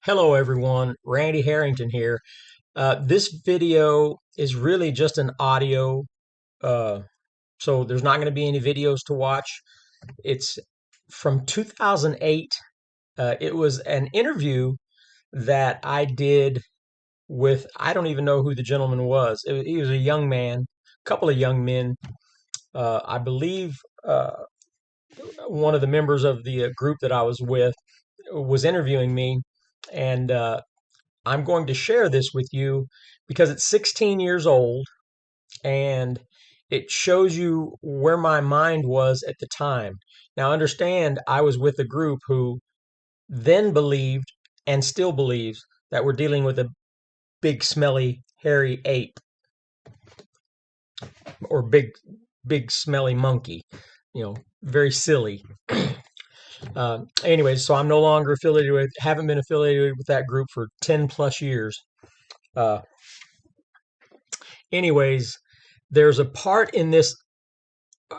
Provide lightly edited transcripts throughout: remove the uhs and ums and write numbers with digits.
Hello everyone, Randy Harrington here. This video is really just an audio, uh, so there's not going to be any videos to watch. It's from 2008. It was an interview that I did with, I don't even know who the gentleman was. He was a young man, a couple of young men. I believe one of the members of the group that I was with was interviewing me, and I'm going to share this with you because it's 16 years old and it shows you where my mind was at the time. Now, understand, I was with a group who then believed and still believes that we're dealing with a big, smelly, hairy ape or big, smelly monkey. Very silly. Anyways, so I'm no longer affiliated with, haven't been affiliated with that group for 10 plus years. Uh, anyways, there's a part in this.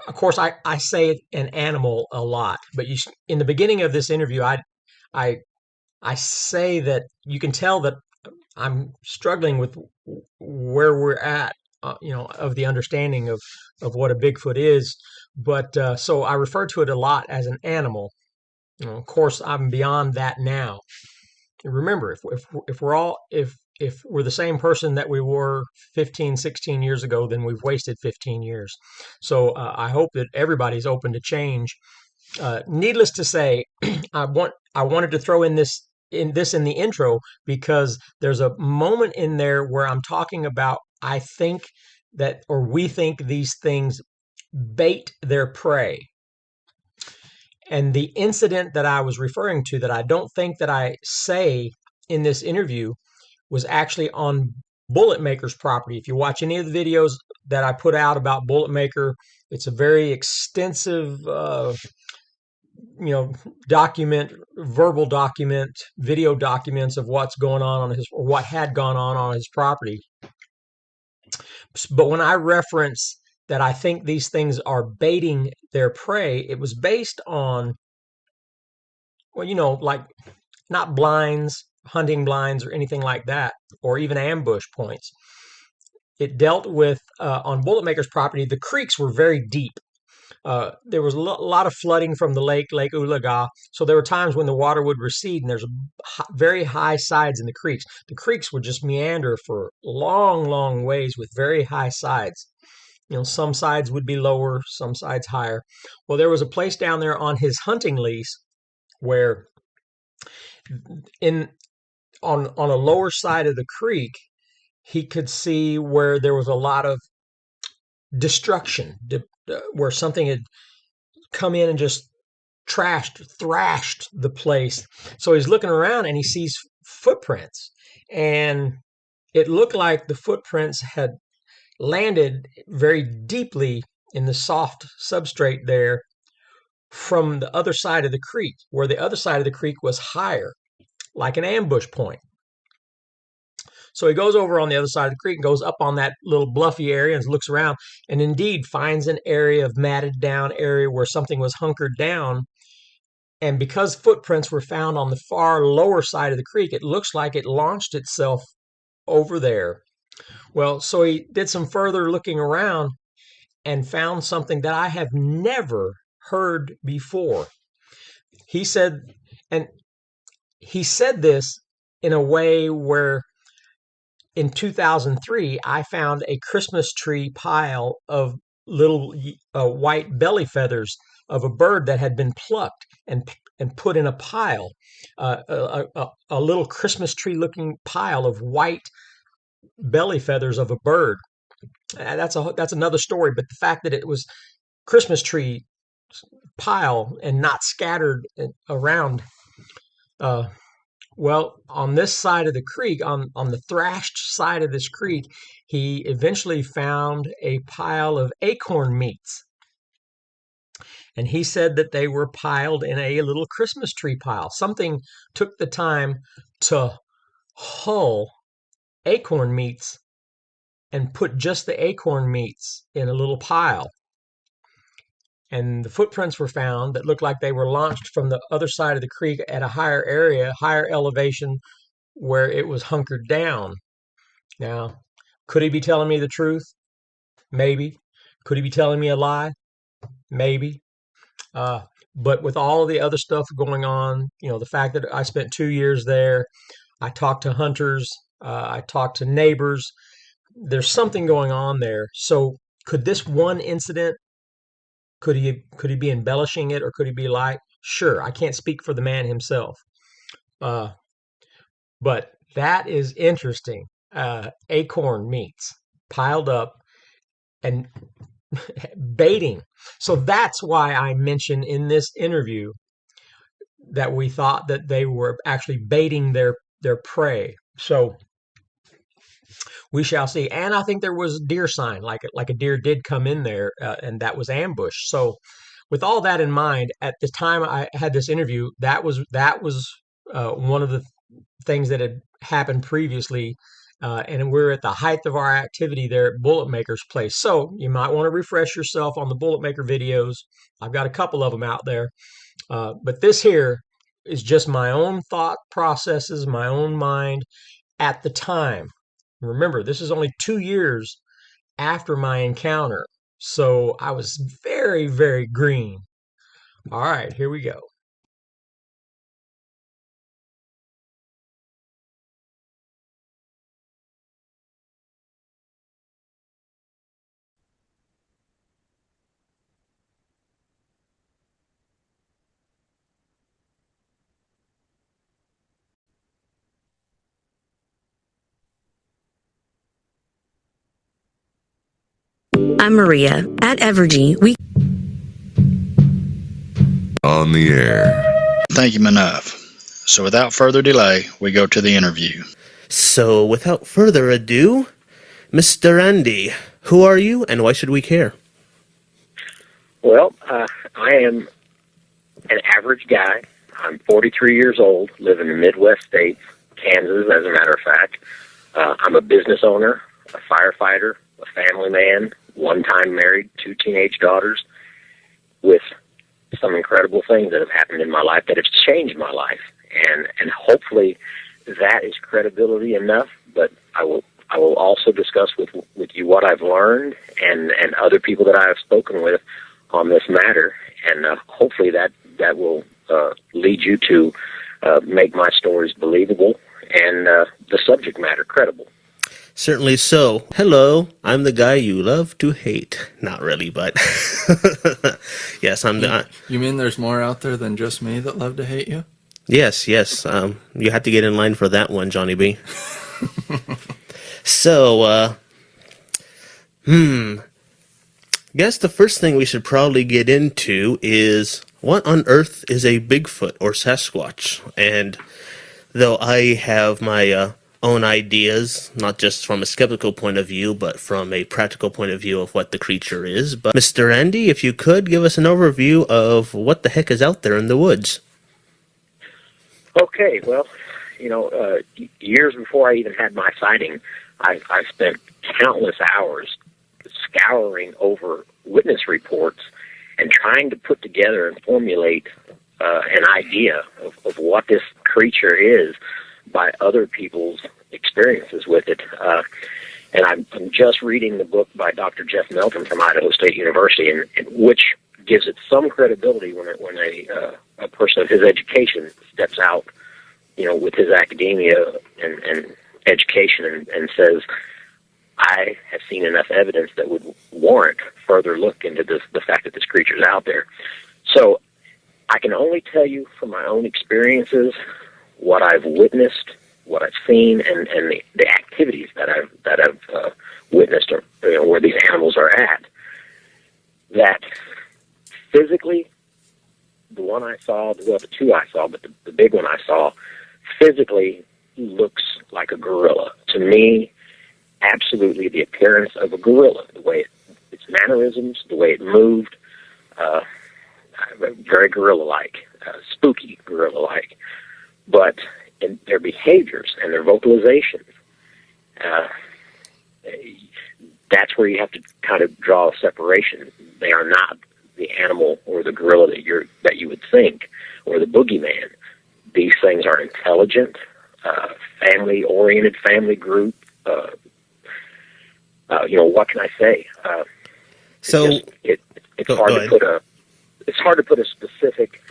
Of course, I say an animal a lot, but in the beginning of this interview, I I say that you can tell that I'm struggling with where we're at, of the understanding of what a Bigfoot is. But so I refer to it a lot as an animal. Of course, I'm beyond that now. Remember, if we're the same person that we were 15, 16 years ago, then we've wasted 15 years. So I hope that everybody's open to change. Needless to say, I wanted to throw in the intro because there's a moment in there where I'm talking about I think that or we think these things bait their prey. And the incident that I was referring to that I don't think that I say in this interview was actually on Bullet Maker's property. If you watch any of the videos that I put out about Bullet Maker, it's a very extensive, you know, verbal document, video documents of what's going on his, or what had gone on his property. But when I reference that I think these things are baiting their prey, it was based on, well, like not blinds, hunting blinds, or anything like that, or even ambush points. It dealt with, on Bullet Maker's property, the creeks were very deep. There was a lot of flooding from the Lake Ulaga. So there were times when the water would recede and there's very high sides in the creeks. The creeks would just meander for long, long ways with very high sides. Some sides would be lower, some sides higher. Well, there was a place down there on his hunting lease where in on a lower side of the creek, he could see where there was a lot of destruction, where something had come in and just thrashed the place. So he's looking around and he sees footprints. And it looked like the footprints had landed very deeply in the soft substrate there from the other side of the creek, where the other side of the creek was higher, like an ambush point. So he goes over on the other side of the creek and goes up on that little bluffy area and looks around and indeed finds an area of matted down area where something was hunkered down. And because footprints were found on the far lower side of the creek, it looks like it launched itself over there. Well, so he did some further looking around and found something that I have never heard before. He said, and he said this in a way where in 2003, I found a Christmas tree pile of little white belly feathers of a bird that had been plucked and put in a pile, a little Christmas tree looking pile of white belly feathers of a bird. That's another story. But the fact that it was Christmas tree pile and not scattered around. Well, on this side of the creek, on the thrashed side of this creek, he eventually found a pile of acorn meats. And he said that they were piled in a little Christmas tree pile. Something took the time to hull acorn meats and put just the acorn meats in a little pile. and the footprints were found that looked like they were launched from the other side of the creek at a higher area, higher elevation, where it was hunkered down. Now, could he be telling me the truth? Maybe. Could he be telling me a lie? Maybe. Uh, but with all of the other stuff going on, the fact that I spent 2 years there, I talked to hunters, I talked to neighbors. There's something going on there. So, could this one incident, could he be embellishing it, or could he be like? Sure, I can't speak for the man himself, uh, but that is interesting. Acorn meats piled up and baiting. So that's why I mentioned in this interview that we thought that they were actually baiting their prey. So we shall see. And I think there was deer sign, like a deer did come in there, and that was ambushed. So with all that in mind, at the time I had this interview, that was one of the things that had happened previously. And we're at the height of our activity there at Bullet Maker's place. So you might want to refresh yourself on the Bullet Maker videos. I've got a couple of them out there. But this here is just my own thought processes, my own mind at the time. Remember, this is only 2 years after my encounter. So I was very, very green. All right, here we go. I'm Maria. At Evergy, we on the air. Thank you enough. So without further delay, we go to the interview. So without further ado, Mr. Andy, who are you and why should we care? Well, I am an average guy. I'm 43 years old, live in the Midwest states, Kansas, as a matter of fact. I'm a business owner, a firefighter, a family man, one-time married, 2 teenage daughters, with some incredible things that have happened in my life that have changed my life. And hopefully that is credibility enough, but I will also discuss with you what I've learned and other people that I have spoken with on this matter, and hopefully that will lead you to make my stories believable and the subject matter credible. Certainly so. Hello, I'm the guy you love to hate. Not really, but yes, I'm the... You mean there's more out there than just me that love to hate you? Yes. You have to get in line for that one, Johnny B. So, guess the first thing we should probably get into is what on earth is a Bigfoot or Sasquatch? And though I have my own ideas, not just from a skeptical point of view, but from a practical point of view of what the creature is. But Mr. Andy, if you could give us an overview of what the heck is out there in the woods. Okay, well, years before I even had my sighting, I spent countless hours scouring over witness reports and trying to put together and formulate an idea of what this creature is by other people's experiences with it. And I'm just reading the book by Dr. Jeff Melton from Idaho State University, and which gives it some credibility when a person of his education steps out, with his academia and education and says, I have seen enough evidence that would warrant further look into the fact that this creature is out there. So I can only tell you from my own experiences what I've witnessed, what I've seen, and the activities that I've witnessed, or where these animals are at. That physically, the one I saw, well, the two I saw, but the big one I saw, physically looks like a gorilla. To me, absolutely the appearance of a gorilla, the way its mannerisms, the way it moved, very gorilla-like, spooky gorilla-like. But in their behaviors and their vocalizations, that's where you have to kind of draw a separation. They are not the animal or the gorilla that you would think, or the boogeyman. These things are intelligent, family-oriented, family group. What can I say? So It's go hard to ahead. put a specific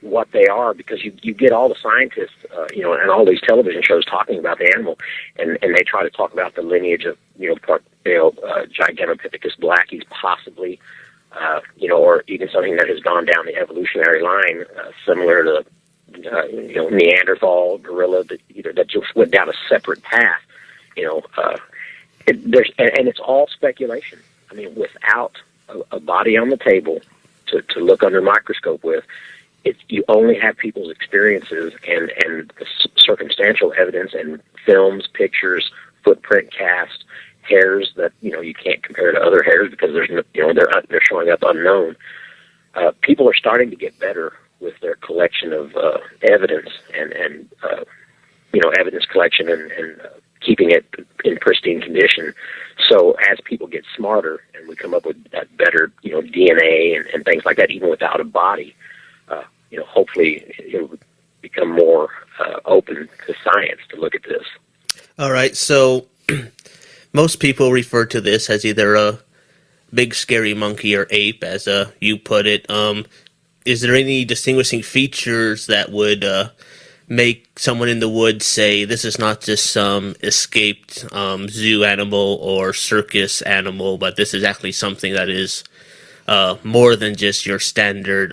what they are, because you get all the scientists, and all these television shows talking about the animal, and they try to talk about the lineage of, Gigantopithecus blackies, possibly, or even something that has gone down the evolutionary line, similar to, Neanderthal, gorilla, that just went down a separate path. It's all speculation. I mean, without a body on the table to look under a microscope with, you only have people's experiences and circumstantial evidence and films, pictures, footprint cast, hairs that you can't compare to other hairs because they're showing up unknown. People are starting to get better with their collection of evidence and evidence collection and keeping it in pristine condition. So as people get smarter and we come up with that better DNA and things like that, even without a body, hopefully it will become more open to science to look at this. All right, so most people refer to this as either a big scary monkey or ape, as you put it. Is there any distinguishing features that would make someone in the woods say this is not just some escaped zoo animal or circus animal, but this is actually something that is more than just your standard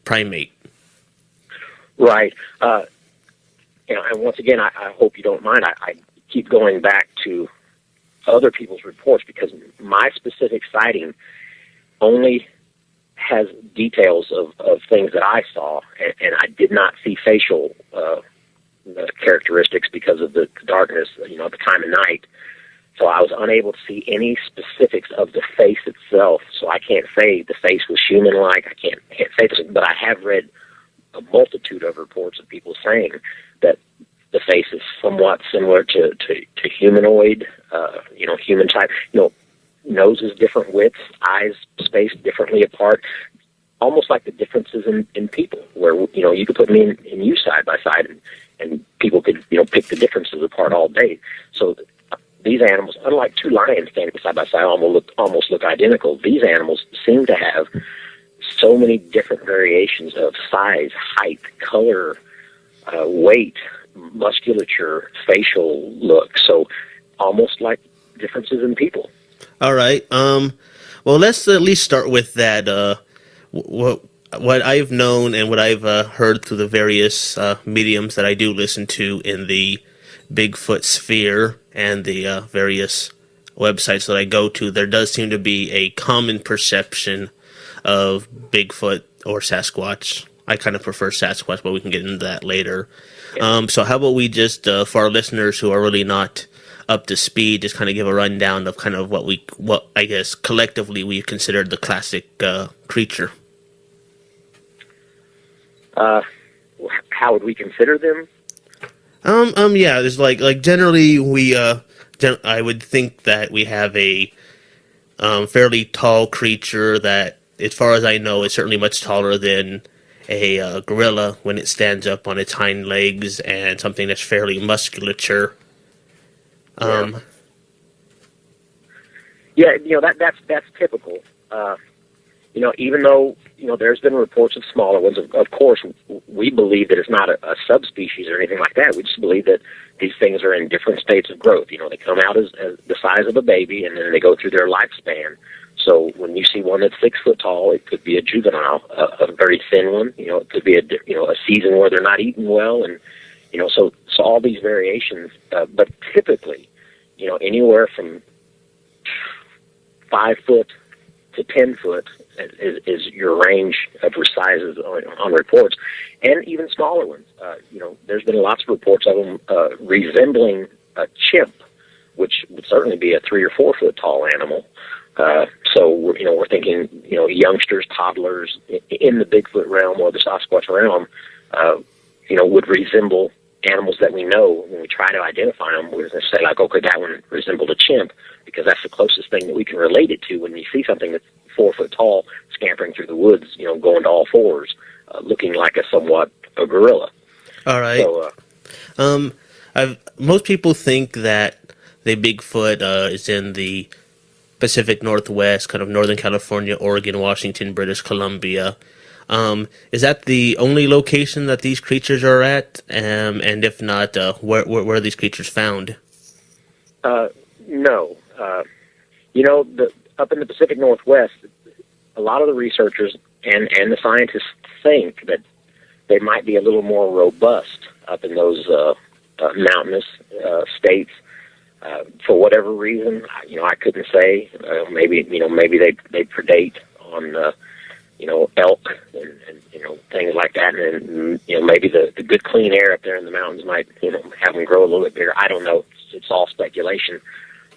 primate? Right. And once again, I hope you don't mind. I keep going back to other people's reports because my specific sighting only has details of things that I saw, and I did not see facial characteristics because of the darkness, at the time of night. So I was unable to see any specifics of the face itself. So I can't say the face was human-like. I can't say this, but I have read a multitude of reports of people saying that the face is somewhat similar to humanoid, human type. Nose is different widths, eyes spaced differently apart, almost like the differences in people, where you could put me and you side by side, and people could pick the differences apart all day. So these animals, unlike two lions standing side by side, almost look identical. These animals seem to have so many different variations of size, height, color, weight, musculature, facial look. So almost like differences in people. All right. Well, let's at least start with that. What I've known and what I've heard through the various mediums that I do listen to in the Bigfoot sphere and the various websites that I go to, there does seem to be a common perception of Bigfoot or Sasquatch. I kind of prefer Sasquatch, but we can get into that later. So how about we just, for our listeners who are really not up to speed, just kind of give a rundown of kind of what I guess collectively we consider the classic creature. How would we consider them? Yeah, there's like generally we I would think that we have a fairly tall creature that, as far as I know, is certainly much taller than a gorilla when it stands up on its hind legs, and something that's fairly musculature. That's typical. Even though there's been reports of smaller ones. Of course, we believe that it's not a subspecies or anything like that. We just believe that these things are in different states of growth. They come out as the size of a baby, and then they go through their lifespan. So when you see one that's 6 foot tall, it could be a juvenile, a very thin one. It could be a season where they're not eating well, and so all these variations. But typically, anywhere from 5 foot to 10 foot is your range of sizes on reports, and even smaller ones. There's been lots of reports of them resembling a chimp, which would certainly be a 3 or 4 foot tall animal. So we're thinking youngsters, toddlers in the Bigfoot realm or the Sasquatch realm, would resemble animals that we know. When we try to identify them, we're going to say, like, okay, that one resembled a chimp, because that's the closest thing that we can relate it to when you see something that's 4 foot tall scampering scampering through the woods, going to all fours, looking like a gorilla. All right. So, Most people think that the Bigfoot is in the Pacific Northwest, kind of Northern California, Oregon, Washington, British Columbia. Is that the only location that these creatures are at? And if not, where are these creatures found? no. Up in the Pacific Northwest, a lot of the researchers and the scientists think that they might be a little more robust up in those mountainous states. For whatever reason, I couldn't say. Maybe they predate on elk and things like that, and maybe the good clean air up there in the mountains might have them grow a little bit bigger. I don't know. It's all speculation,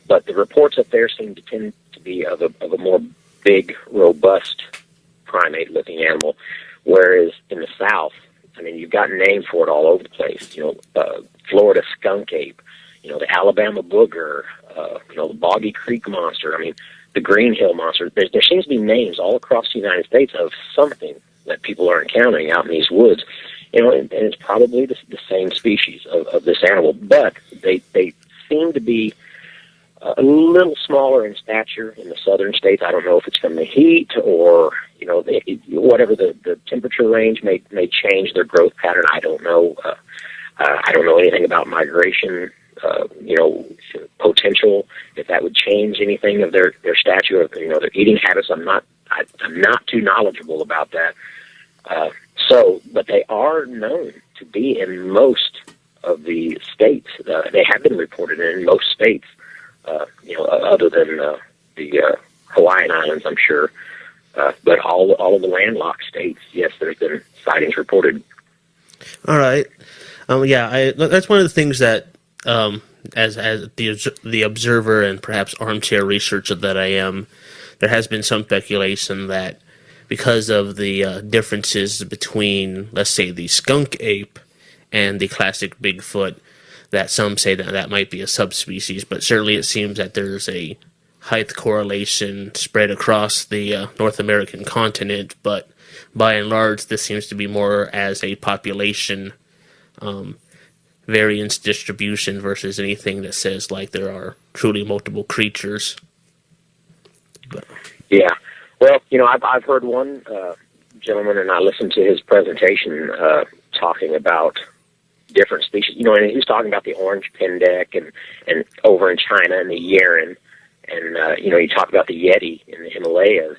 but the reports up there seem to tend to be of a more big, robust primate-looking animal, whereas in the South, you've got names for it all over the place. Florida skunk ape, the Alabama booger, the Boggy Creek monster. The Green Hill monster. There seems to be names all across the United States of something that people are encountering out in these woods. And it's probably the same species of this animal, but they seem to be a little smaller in stature in the southern states. I don't know if it's from the heat or whatever the temperature range may change their growth pattern. I don't know. I don't know anything about migration. Potential, if that would change anything of their stature, of their eating habits. I'm not too knowledgeable about that. But they are known to be in most of the states. They have been reported in most states, other than the Hawaiian Islands, I'm sure. But all of the landlocked states, yes, there's been sightings reported. All right. That's one of the things that, as the observer and perhaps armchair researcher that I am, there has been some speculation that because of the differences between, let's say, the skunk ape and the classic Bigfoot, that some say that might be a subspecies, but certainly it seems that there's a height correlation spread across the North American continent, but by and large, this seems to be more as a population variance distribution versus anything that says like there are truly multiple creatures. But. Yeah. Well, I've heard one gentleman, and I listened to his presentation talking about different species. And he was talking about the orange pendek and over in China and the Yeren, and he talked about the Yeti in the Himalayas.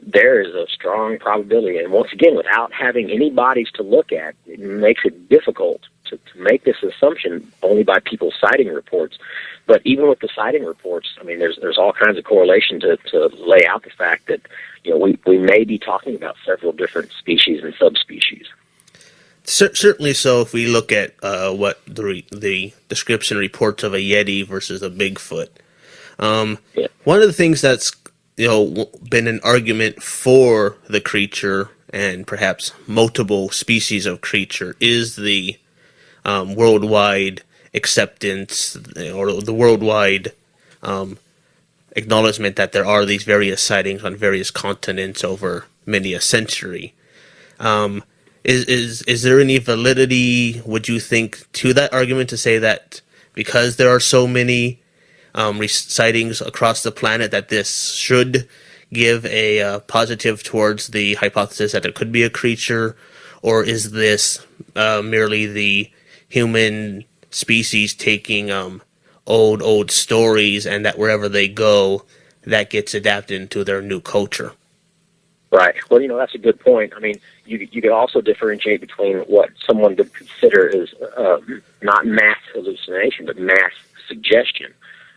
There is a strong probability, and once again, without having any bodies to look at, it makes it difficult to make this assumption only by people's sighting reports. But even with the sighting reports, there's all kinds of correlation to lay out the fact that we may be talking about several different species and subspecies. Certainly so. If we look at what the description reports of a Yeti versus a Bigfoot, one of the things that's been an argument for the creature and perhaps multiple species of creature is the worldwide acceptance or the worldwide acknowledgement that there are these various sightings on various continents over many a century. Is there any validity, would you think, to that argument to say that because there are so many sightings across the planet that this should give a positive towards the hypothesis that there could be a creature, or is this merely the human species taking old stories and that wherever they go, that gets adapted into their new culture? Right. Well, that's a good point. You could also differentiate between what someone would consider as not mass hallucination, but mass suggestion.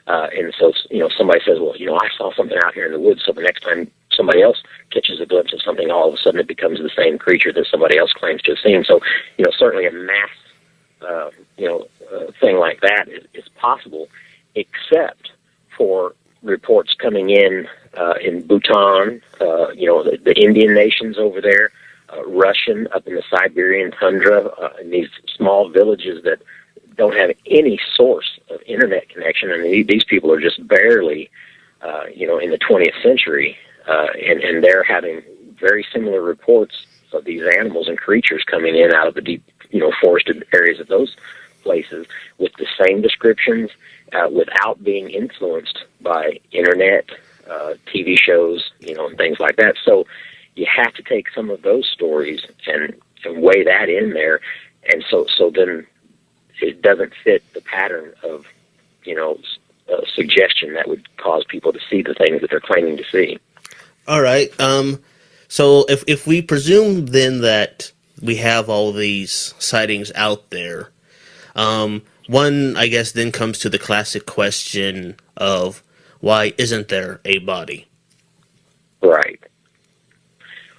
And so, somebody says, well, I saw something out here in the woods, so the next time somebody else catches a glimpse of something, all of a sudden it becomes the same creature that somebody else claims to have seen. So, certainly a mass, thing like that is possible, except for reports coming in Bhutan, the Indian nations over there, Russian up in the Siberian tundra, in these small villages that don't have any source of internet connection. These people are just barely, in the 20th century, and they're having very similar reports of these animals and creatures coming in out of the deep, forested areas of those places with the same descriptions, without being influenced by internet, TV shows, and things like that. So you have to take some of those stories and weigh that in there, and so then it doesn't fit the pattern of, suggestion that would cause people to see the things that they're claiming to see. All right. So if we presume then that we have all these sightings out there, one, I guess, then comes to the classic question of why isn't there a body? Right.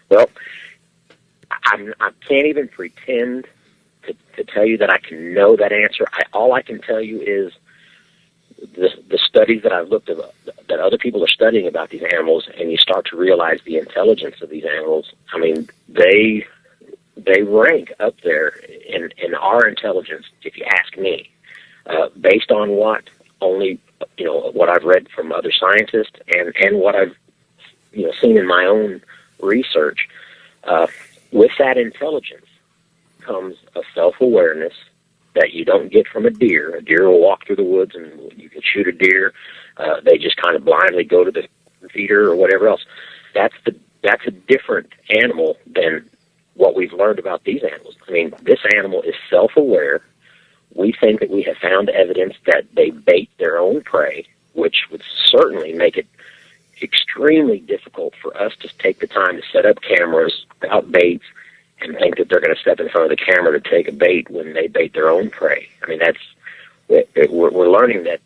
Well, I can't even pretend to tell you that I can know that answer. All I can tell you is the studies that I've looked at, that other people are studying about these animals, and you start to realize the intelligence of these animals. I mean, they rank up there in our intelligence, if you ask me, based on what I've read from other scientists and what I've seen in my own research. With that intelligence comes a self-awareness that you don't get from a deer. A deer will walk through the woods and you can shoot a deer. They just kind of blindly go to the feeder or whatever else. That's a different animal than what we've learned about these animals. I mean, this animal is self-aware. We think that we have found evidence that they bait their own prey, which would certainly make it extremely difficult for us to take the time to set up cameras without baits and think that they're going to step in front of the camera to take a bait when they bait their own prey. I mean, we're learning that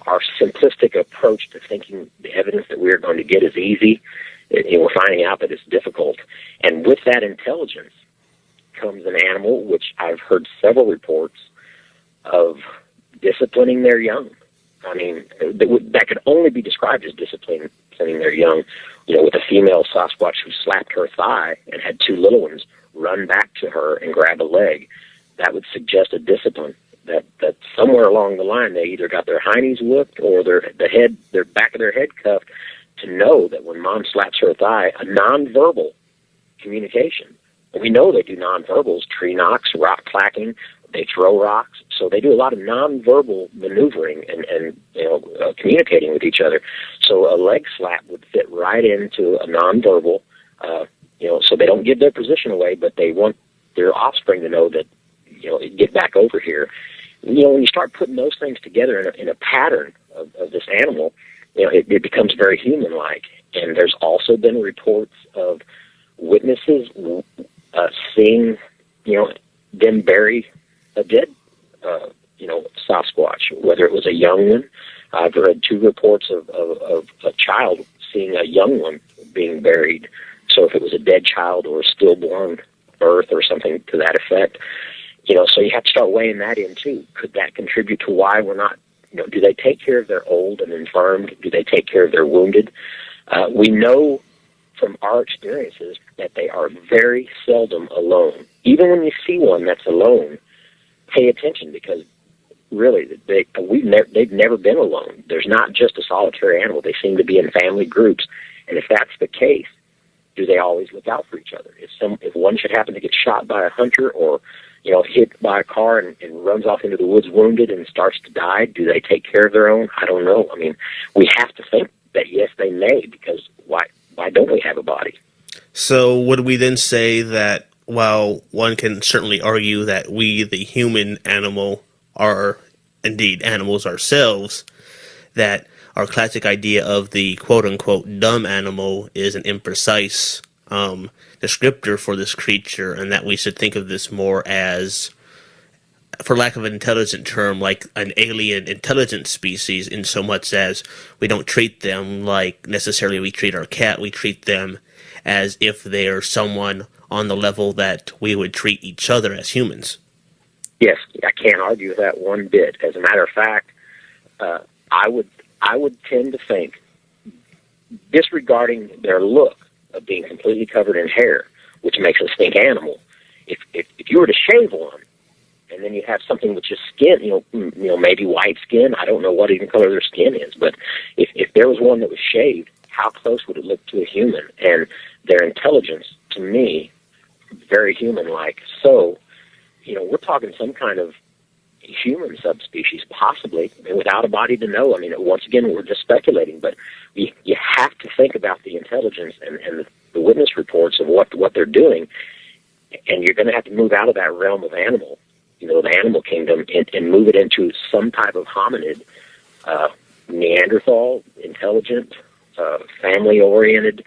our simplistic approach to thinking the evidence that we're going to get is easy. We're finding out that it's difficult. And with that intelligence comes an animal, which I've heard several reports of disciplining their young. I mean, that could only be described as disciplining their young. With a female Sasquatch who slapped her thigh and had two little ones run back to her and grab a leg, that would suggest a discipline. That somewhere along the line they either got their hiney's whipped or their back of their head cuffed to know that when mom slaps her thigh, a nonverbal communication. And we know they do nonverbals, tree knocks, rock clacking, they throw rocks. So they do a lot of nonverbal maneuvering and communicating with each other. So a leg slap would fit right into a nonverbal, so they don't give their position away, but they want their offspring to know that, get back over here. When you start putting those things together in a pattern of this animal, it becomes very human-like. And there's also been reports of witnesses seeing, them bury a dead, Sasquatch, whether it was a young one. I've read two reports of a child seeing a young one being buried. So if it was a dead child or a stillborn birth or something to that effect, so you have to start weighing that in too. Could that contribute to why we're not, do they take care of their old and infirmed? Do they take care of their wounded? We know from our experiences that they are very seldom alone. Even when you see one that's alone, pay attention, because really they've never been alone. There's not just a solitary animal. They seem to be in family groups. And if that's the case, do they always look out for each other? If one should happen to get shot by a hunter or hit by a car and runs off into the woods wounded and starts to die, do they take care of their own? I don't know. I mean, we have to think that yes, they may, because why don't we have a body? So would we then say that while one can certainly argue that we, the human animal, are indeed animals ourselves, that our classic idea of the quote-unquote dumb animal is an imprecise descriptor for this creature, and that we should think of this more as, for lack of an intelligent term, like an alien intelligent species, in so much as we don't treat them like necessarily we treat our cat. We treat them as if they're someone on the level that we would treat each other as humans. Yes, I can't argue with that one bit. As a matter of fact, I would tend to think, disregarding their look of being completely covered in hair, which makes a stink animal, if you were to shave one, and then you have something with just skin, maybe white skin, I don't know what even color their skin is, but if there was one that was shaved, how close would it look to a human? And their intelligence, to me, very human-like. So, we're talking some kind of human subspecies, possibly, without a body to know. I mean, once again, we're just speculating, but you have to think about the intelligence and the witness reports of what they're doing, and you're going to have to move out of that realm of animal, the animal kingdom, and move it into some type of hominid, Neanderthal, intelligent, family-oriented,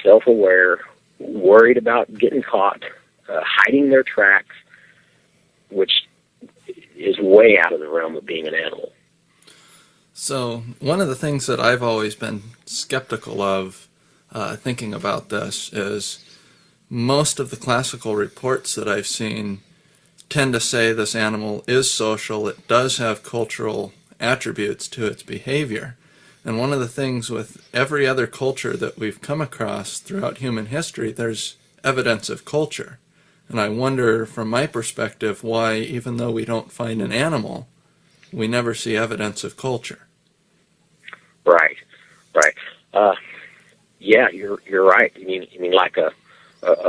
self-aware, worried about getting caught, hiding their tracks, which is way out of the realm of being an animal. So one of the things that I've always been skeptical of thinking about this is most of the classical reports that I've seen tend to say this animal is social, it does have cultural attributes to its behavior. And one of the things with every other culture that we've come across throughout human history, there's evidence of culture. And I wonder, from my perspective, why, even though we don't find an animal, we never see evidence of culture. Right. Yeah, you're right. You mean like a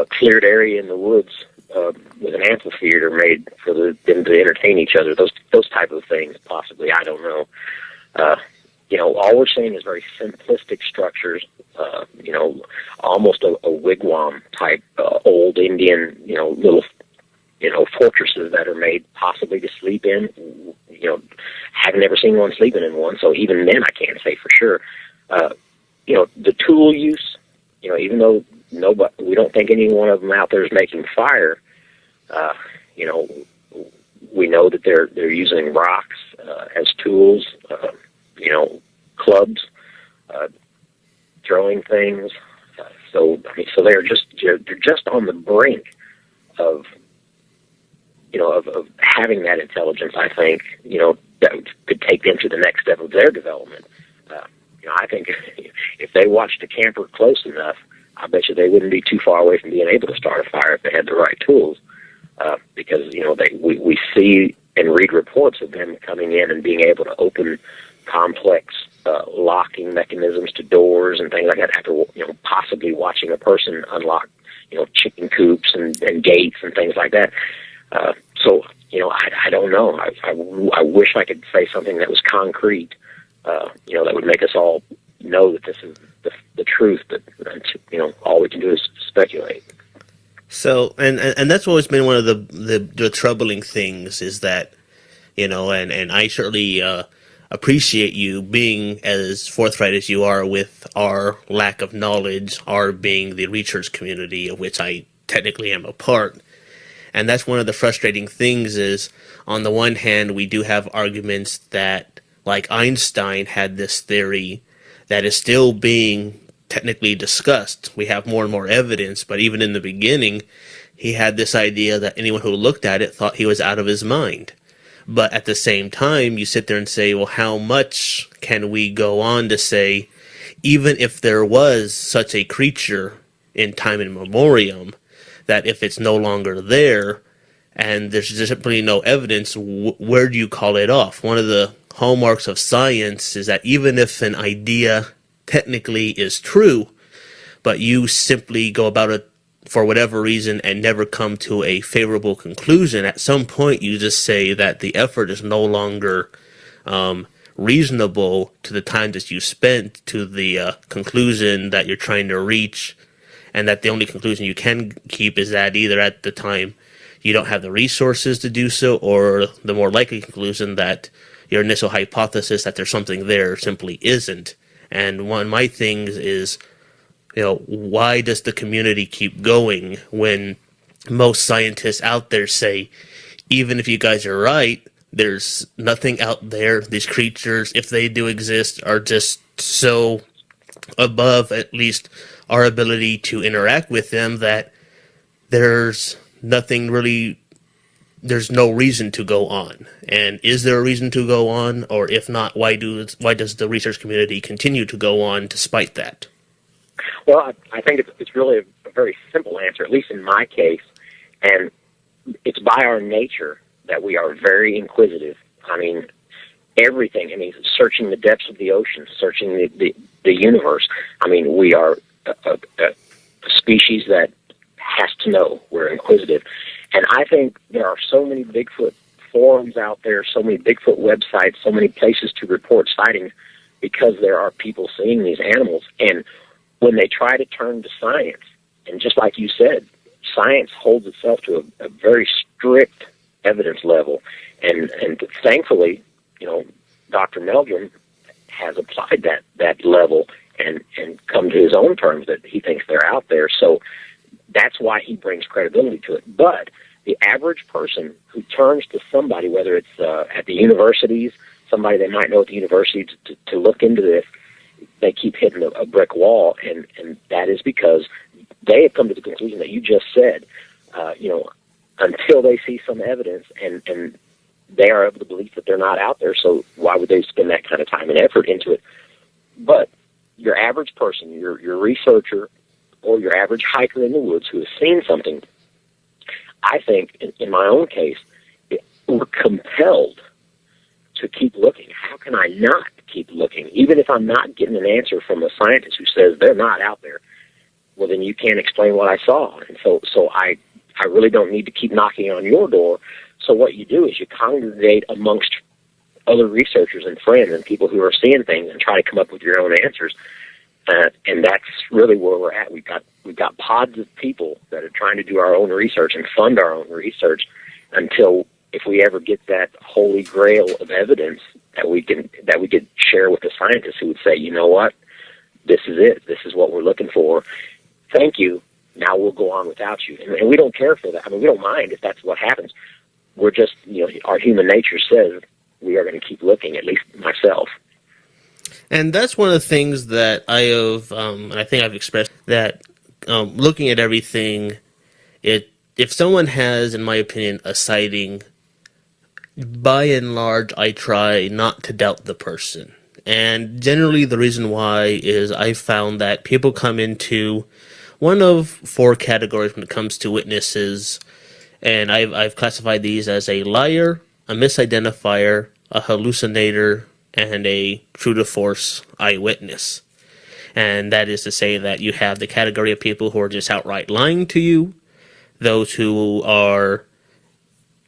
cleared area in the woods with an amphitheater made for them to entertain each other. Those type of things, possibly. I don't know. All we're seeing is very simplistic structures. Almost a wigwam type old Indian, little, fortresses that are made possibly to sleep in. Haven't never seen one sleeping in one, so even then I can't say for sure. The tool use, even though we don't think any one of them out there is making fire, we know that they're using rocks as tools, clubs, throwing things. So they're just on the brink of having that intelligence. I think that could take them to the next step of their development. I think if they watched a camper close enough, I bet you they wouldn't be too far away from being able to start a fire if they had the right tools. Because we see and read reports of them coming in and being able to open complex locking mechanisms to doors and things like that after possibly watching a person unlock chicken coops and gates and things like that. So I don't know. I wish I could say something that was concrete. That would make us all know that this is the truth. But all we can do is speculate. So, and that's always been one of the troubling things is that, and I certainly appreciate you being as forthright as you are with our lack of knowledge, our being the research community of which I technically am a part. And that's one of the frustrating things is, on the one hand, we do have arguments that, like Einstein had this theory that is still being technically discussed. We have more and more evidence, but even in the beginning, he had this idea that anyone who looked at it thought he was out of his mind. But at the same time, you sit there and say, well, how much can we go on to say, even if there was such a creature in time in memoriam, that if it's no longer there, and there's just simply no evidence, where do you call it off? One of the hallmarks of science is that even if an idea technically is true, but you simply go about it for whatever reason and never come to a favorable conclusion, at some point you just say that the effort is no longer reasonable to the time that you spent to the conclusion that you're trying to reach, and that the only conclusion you can keep is that either at the time you don't have the resources to do so, or the more likely conclusion that your initial hypothesis that there's something there simply isn't. And one of my things is, why does the community keep going when most scientists out there say, even if you guys are right, there's nothing out there. These creatures, if they do exist, are just so above at least our ability to interact with them that there's nothing really, there's no reason to go on. And is there a reason to go on? Or if not, why does the research community continue to go on despite that? Well, I think it's really a very simple answer, at least in my case, and it's by our nature that we are very inquisitive. I mean, everything. I mean, searching the depths of the ocean, searching the universe. I mean, we are a species that has to know. We're inquisitive. And I think there are so many Bigfoot forums out there, so many Bigfoot websites, so many places to report sightings because there are people seeing these animals. And when they try to turn to science, and just like you said, science holds itself to a very strict evidence level. And thankfully, Dr. Meldrum has applied that level and come to his own terms that he thinks they're out there. So that's why he brings credibility to it. But the average person who turns to somebody, whether it's at the universities, somebody they might know at the university to look into this, they keep hitting a brick wall, and that is because they have come to the conclusion that you just said, until they see some evidence, and they are of the belief that they're not out there, so why would they spend that kind of time and effort into it? But your average person, your researcher, or your average hiker in the woods who has seen something, I think, in my own case, we're compelled to keep looking. How can I not keep looking? Even if I'm not getting an answer from a scientist who says they're not out there, well, then you can't explain what I saw. And so I really don't need to keep knocking on your door. So what you do is you congregate amongst other researchers and friends and people who are seeing things and try to come up with your own answers. And that's really where we're at. We've got pods of people that are trying to do our own research and fund our own research until, if we ever get that holy grail of evidence that we could share with the scientists who would say, you know what, this is it. This is what we're looking for. Thank you. Now we'll go on without you. And we don't care for that. I mean, we don't mind if that's what happens. We're just, our human nature says we are going to keep looking, at least myself. And that's one of the things that I have, I think I've expressed, that looking at everything, if someone has, in my opinion, a sighting, by and large, I try not to doubt the person. And generally the reason why is I found that people come into one of four categories when it comes to witnesses, and I've classified these as a liar, a misidentifier, a hallucinator, and a true to force eyewitness. And that is to say that you have the category of people who are just outright lying to you, those who are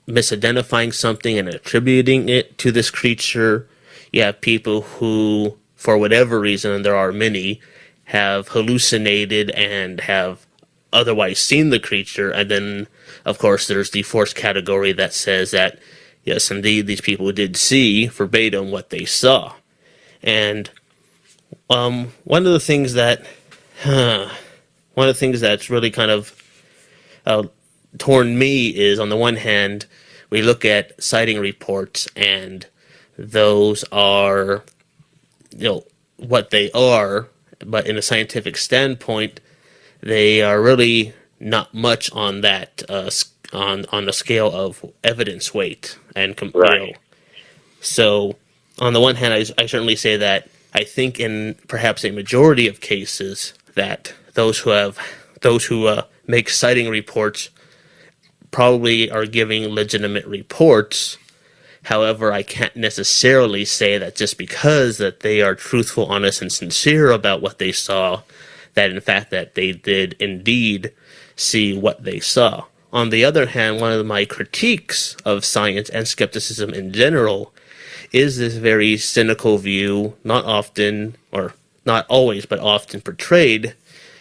misidentifying something and attributing it to this creature. You have people who, for whatever reason, and there are many, have hallucinated and have otherwise seen the creature. And then, of course, there's the fourth category that says that, yes, indeed, these people did see verbatim what they saw. And one of the things that's really kind of torn me is, on the one hand, we look at sighting reports, and those are, what they are, but in a scientific standpoint, they are really not much on that on the scale of evidence weight and Right. So, on the one hand, I certainly say that I think in perhaps a majority of cases that those who make sighting reports probably are giving legitimate reports. However, I can't necessarily say that just because that they are truthful, honest, and sincere about what they saw, that in fact that they did indeed see what they saw. On the other hand, one of my critiques of science and skepticism in general is this very cynical view, not often, or not always, but often portrayed,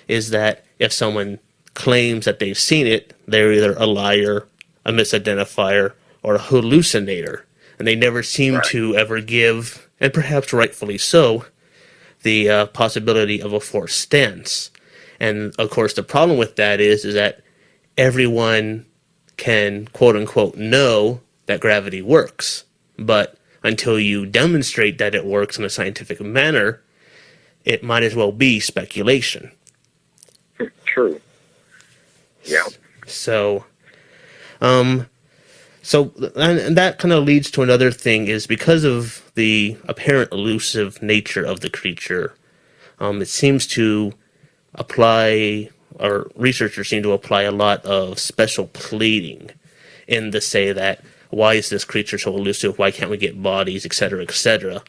is that if someone claims that they've seen it, they're either a liar, a misidentifier, or a hallucinator. And they never seem Right. to ever give, and perhaps rightfully so, the possibility of a forced stance. And of course, the problem with that is that everyone can, quote unquote, know that gravity works. But until you demonstrate that it works in a scientific manner, it might as well be speculation. True. Yeah. So, and that kind of leads to another thing, is because of the apparent elusive nature of the creature, it seems to apply, or researchers seem to apply a lot of special pleading in the say that, why is this creature so elusive? Why can't we get bodies, etc., etc.?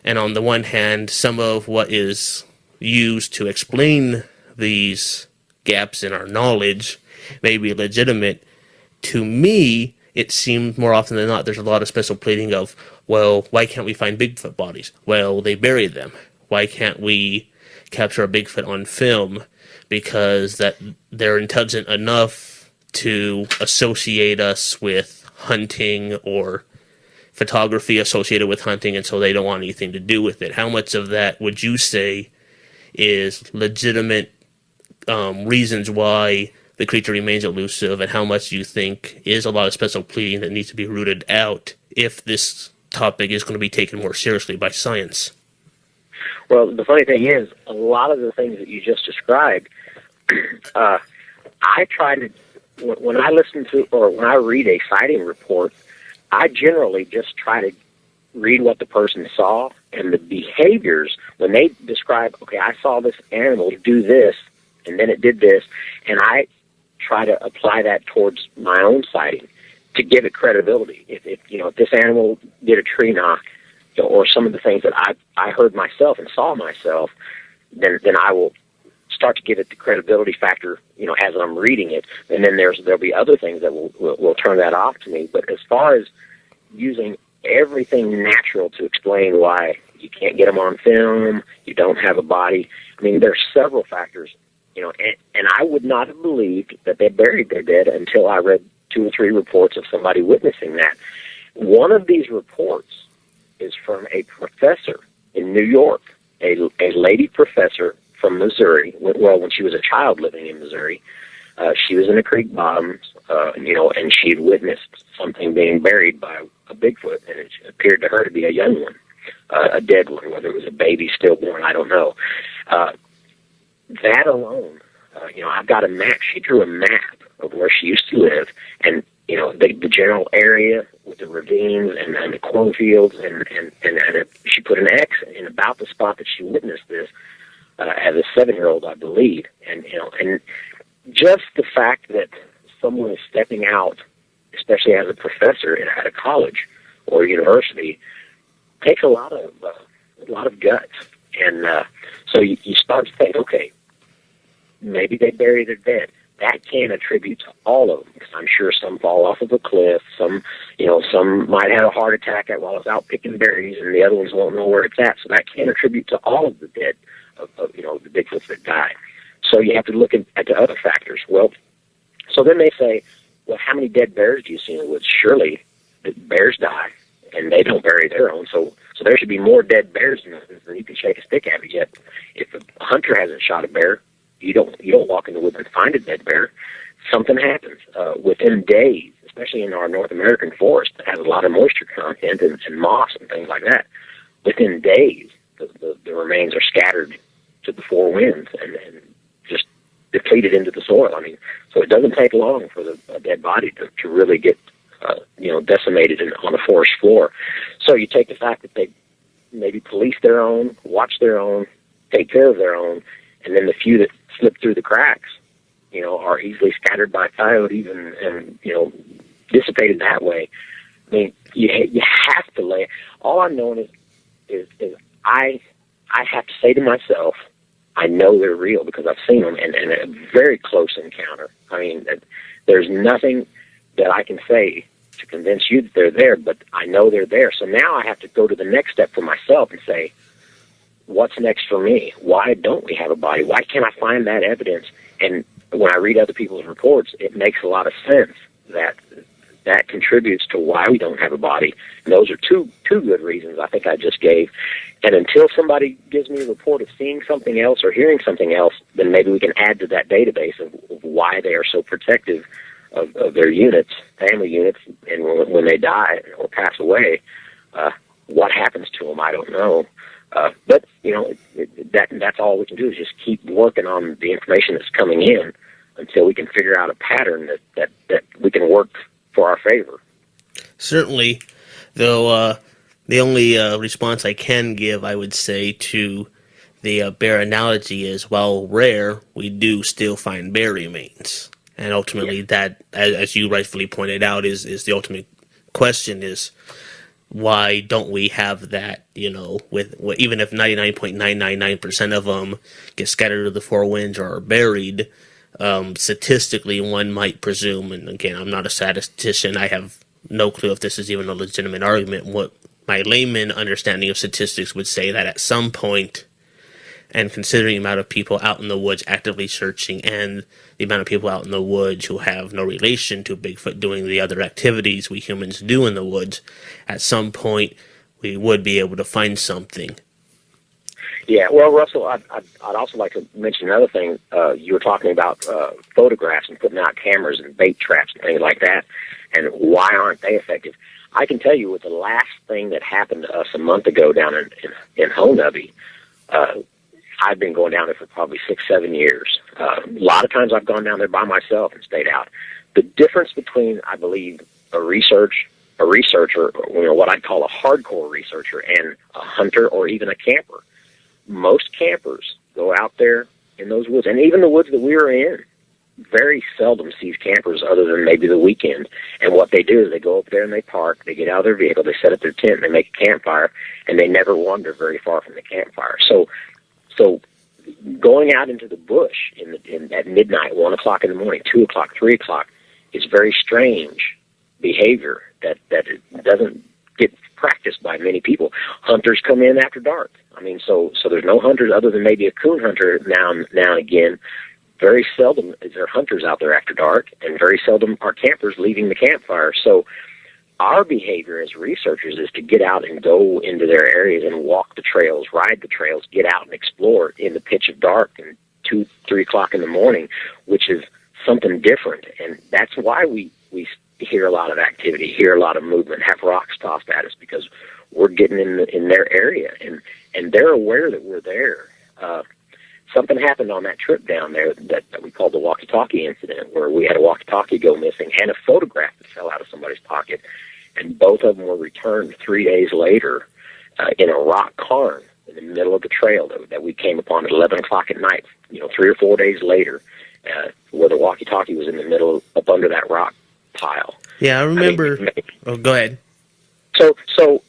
And on the one hand, some of what is used to explain these gaps in our knowledge may be legitimate. To me, it seems more often than not there's a lot of special pleading of, well, why can't we find Bigfoot bodies? Well, they buried them. Why can't we capture a Bigfoot on film? Because that they're intelligent enough to associate us with hunting or photography associated with hunting, and so they don't want anything to do with it. How much of that would you say is legitimate reasons why the creature remains elusive, and how much you think is a lot of special pleading that needs to be rooted out if this topic is going to be taken more seriously by science? Well, the funny thing is, a lot of the things that you just described, I try to, when I listen to or when I read a sighting report, I generally just try to read what the person saw and the behaviors when they describe, okay, I saw this animal do this, and then it did this, and I try to apply that towards my own sighting to give it credibility. If this animal did a tree knock, or some of the things that I heard myself and saw myself, then I will start to give it the credibility factor, as I'm reading it. And then there'll be other things that will turn that off to me. But as far as using everything natural to explain why you can't get them on film, you don't have a body, I mean, there's several factors, and I would not have believed that they buried their dead until I read 2 or 3 reports of somebody witnessing that. One of these reports is from a professor in New York, a lady professor from Missouri. Well, when she was a child living in Missouri, she was in the creek bottoms, and she had witnessed something being buried by a Bigfoot, and it appeared to her to be a young one, a dead one, whether it was a baby stillborn, I don't know. That alone, I've got a map. She drew a map of where she used to live, and the general area with the ravines and the cornfields, and she put an X in about the spot that she witnessed this as a 7-year-old, I believe, and just the fact that someone is stepping out, especially as a professor at a college or university, takes a lot of guts, and so you start to think, okay, maybe they bury their dead. That can't attribute to all of them, because I'm sure some fall off of a cliff. Some might have a heart attack while it's out picking berries, and the other ones won't know where it's at. So that can't attribute to all of the dead, of the Bigfoots that die. So you have to look at the other factors. Well, so then they say, well, how many dead bears do you see in the woods? Surely the bears die, and they don't bury their own. So there should be more dead bears in the woods than you can shake a stick at it. Yet, if a hunter hasn't shot a bear, you don't walk in the woods and find a dead bear. Something happens within days, especially in our North American forest that has a lot of moisture content and moss and things like that. Within days, the remains are scattered to the 4 winds and just depleted into the soil. I mean, so it doesn't take long for a dead body to really get decimated on a forest floor. So you take the fact that they maybe police their own, watch their own, take care of their own, and then the few that slip through the cracks, are easily scattered by coyotes and dissipated that way. I mean, you have to lay. All I'm knowing is I have to say to myself, I know they're real because I've seen them, and a very close encounter. I mean, there's nothing that I can say to convince you that they're there, but I know they're there. So now I have to go to the next step for myself and say, what's next for me? Why don't we have a body? Why can't I find that evidence? And when I read other people's reports, it makes a lot of sense that contributes to why we don't have a body. And those are two good reasons I think I just gave. And until somebody gives me a report of seeing something else or hearing something else, then maybe we can add to that database of why they are so protective of their units, family units, and when they die or pass away, what happens to them, I don't know. But that's all we can do is just keep working on the information that's coming in until we can figure out a pattern that we can work for our favor. Certainly, though the only response I can give, I would say, to the bear analogy is, while rare, we do still find bear remains. And ultimately, that, as you rightfully pointed out, is the ultimate question is, why don't we have that, with even if 99.999% of them get scattered to the four winds or are buried, statistically one might presume, and again, I'm not a statistician, I have no clue if this is even a legitimate argument, what my layman understanding of statistics would say that at some point, and considering the amount of people out in the woods actively searching and the amount of people out in the woods who have no relation to Bigfoot doing the other activities we humans do in the woods, at some point we would be able to find something. Yeah, well, Russell, I'd also like to mention another thing. You were talking about photographs and putting out cameras and bait traps and things like that, and why aren't they effective? I can tell you with the last thing that happened to us a month ago down in Honubby, I've been going down there for probably 6-7 years. A lot of times I've gone down there by myself and stayed out. The difference between, I believe, a researcher, what I'd call a hardcore researcher, and a hunter or even a camper. Most campers go out there in those woods, and even the woods that we were in, very seldom sees campers other than maybe the weekend. And what they do is they go up there and they park, they get out of their vehicle, they set up their tent, and they make a campfire, and they never wander very far from the campfire. So going out into the bush at midnight, 1 o'clock in the morning, 2 o'clock, 3 o'clock, is very strange behavior that it doesn't get practiced by many people. Hunters come in after dark. I mean, so there's no hunters other than maybe a coon hunter now and again. Very seldom is there hunters out there after dark, and very seldom are campers leaving the campfire. So our behavior as researchers is to get out and go into their areas and walk the trails, ride the trails, get out and explore in the pitch of dark and 2, 3 o'clock in the morning, which is something different. And that's why we hear a lot of activity, hear a lot of movement, have rocks tossed at us, because we're getting in their area, and they're aware that we're there. Something happened on that trip down there that we called the walkie-talkie incident, where we had a walkie-talkie go missing and a photograph that fell out of somebody's pocket. And both of them were returned 3 days later in a rock cairn in the middle of the trail that we came upon at 11 o'clock at night, 3 or 4 days later, where the walkie-talkie was in the middle, up under that rock pile. Yeah, I remember. Go ahead. So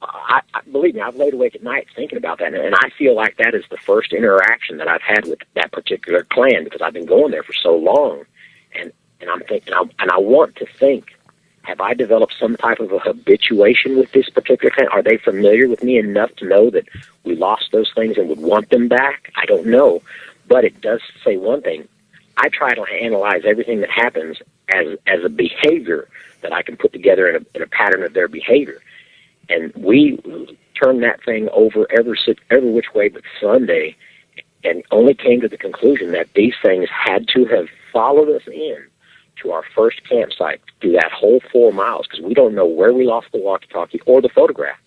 I believe me, I've laid awake at night thinking about that, and I feel like that is the first interaction that I've had with that particular clan, because I've been going there for so long, and I'm thinking, and I want to think, have I developed some type of a habituation with this particular clan? Are they familiar with me enough to know that we lost those things and would want them back? I don't know, but it does say one thing. I try to analyze everything that happens as a behavior that I can put together in a pattern of their behavior. And we turned that thing over every which way but Sunday, and only came to the conclusion that these things had to have followed us in to our first campsite through that whole 4 miles, because we don't know where we lost the walkie-talkie or the photograph.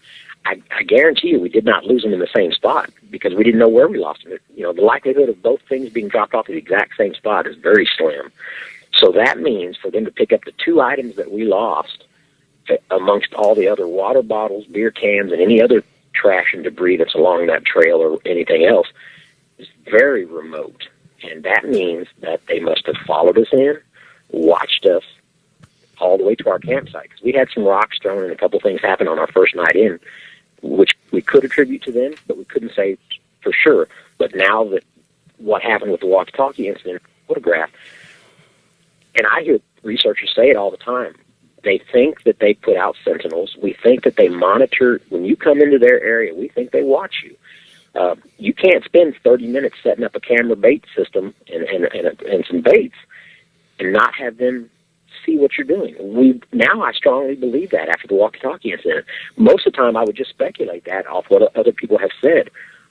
I guarantee you we did not lose them in the same spot, because we didn't know where we lost them. The likelihood of both things being dropped off at the exact same spot is very slim. So that means for them to pick up the 2 items that we lost amongst all the other water bottles, beer cans, and any other trash and debris that's along that trail or anything else is very remote. And that means that they must have followed us in, watched us all the way to our campsite. Because we had some rocks thrown and a couple things happened on our first night in, which we could attribute to them, but we couldn't say for sure. But now that what happened with the walkie-talkie incident photograph, and I hear researchers say it all the time, they think that they put out sentinels. We think that they monitor. When you come into their area, we think they watch you. You can't spend 30 minutes setting up a camera bait system and some baits and not have them see what you're doing. Now I strongly believe that after the walkie-talkie incident. Most of the time I would just speculate that off what other people have said.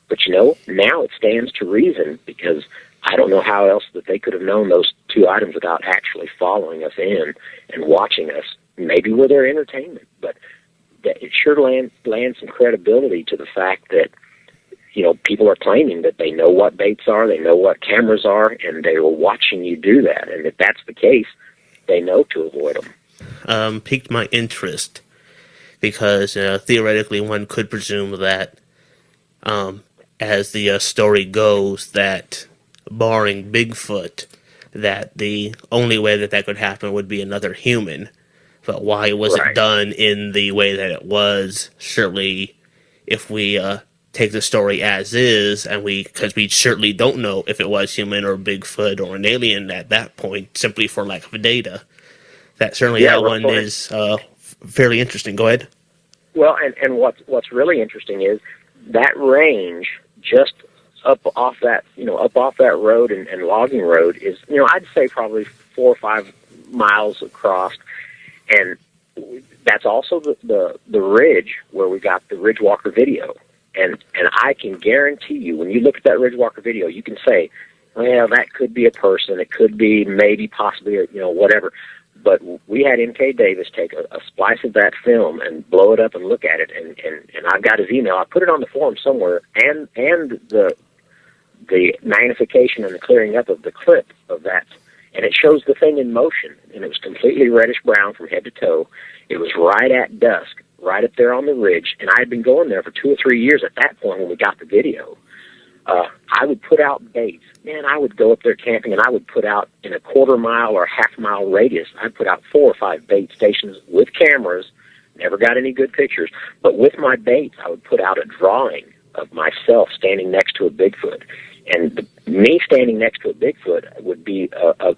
But, now it stands to reason, because I don't know how else that they could have known those 2 items without actually following us in and watching us. Maybe we're their entertainment, but it sure lands some credibility to the fact that, people are claiming that they know what baits are, they know what cameras are, and they were watching you do that. And if that's the case, they know to avoid them. Piqued my interest, because theoretically one could presume that, as the story goes, that barring Bigfoot, that the only way that could happen would be another human. but why was it Right. done in the way that it was? Certainly, if we take the story as is, and because we certainly don't know if it was human or Bigfoot or an alien at that point, simply for lack of data. Yeah. That one Well, is fairly interesting. Go ahead. well, and what's really interesting is that range just up off that road and logging road is, I'd say probably 4 or 5 miles across, and that's also the ridge where we got the Ridge Walker video. And I can guarantee you, when you look at that Ridge Walker video, you can say, well, that could be a person, it could be maybe possibly, whatever. But we had M.K. Davis take a splice of that film and blow it up and look at it, and I've got his email. I put it on the forum somewhere, and the magnification and the clearing up of the clip of that, and it shows the thing in motion, and it was completely reddish brown from head to toe. It was right at dusk, right up there on the ridge, and I had been going there for 2 or 3 years at that point when we got the video. I would put out baits. Man, I would go up there camping, and I would put out in a quarter-mile or half-mile radius, I'd put out 4 or 5 bait stations with cameras. Never got any good pictures. But with my baits, I would put out a drawing of myself standing next to a Bigfoot. And me standing next to a Bigfoot would be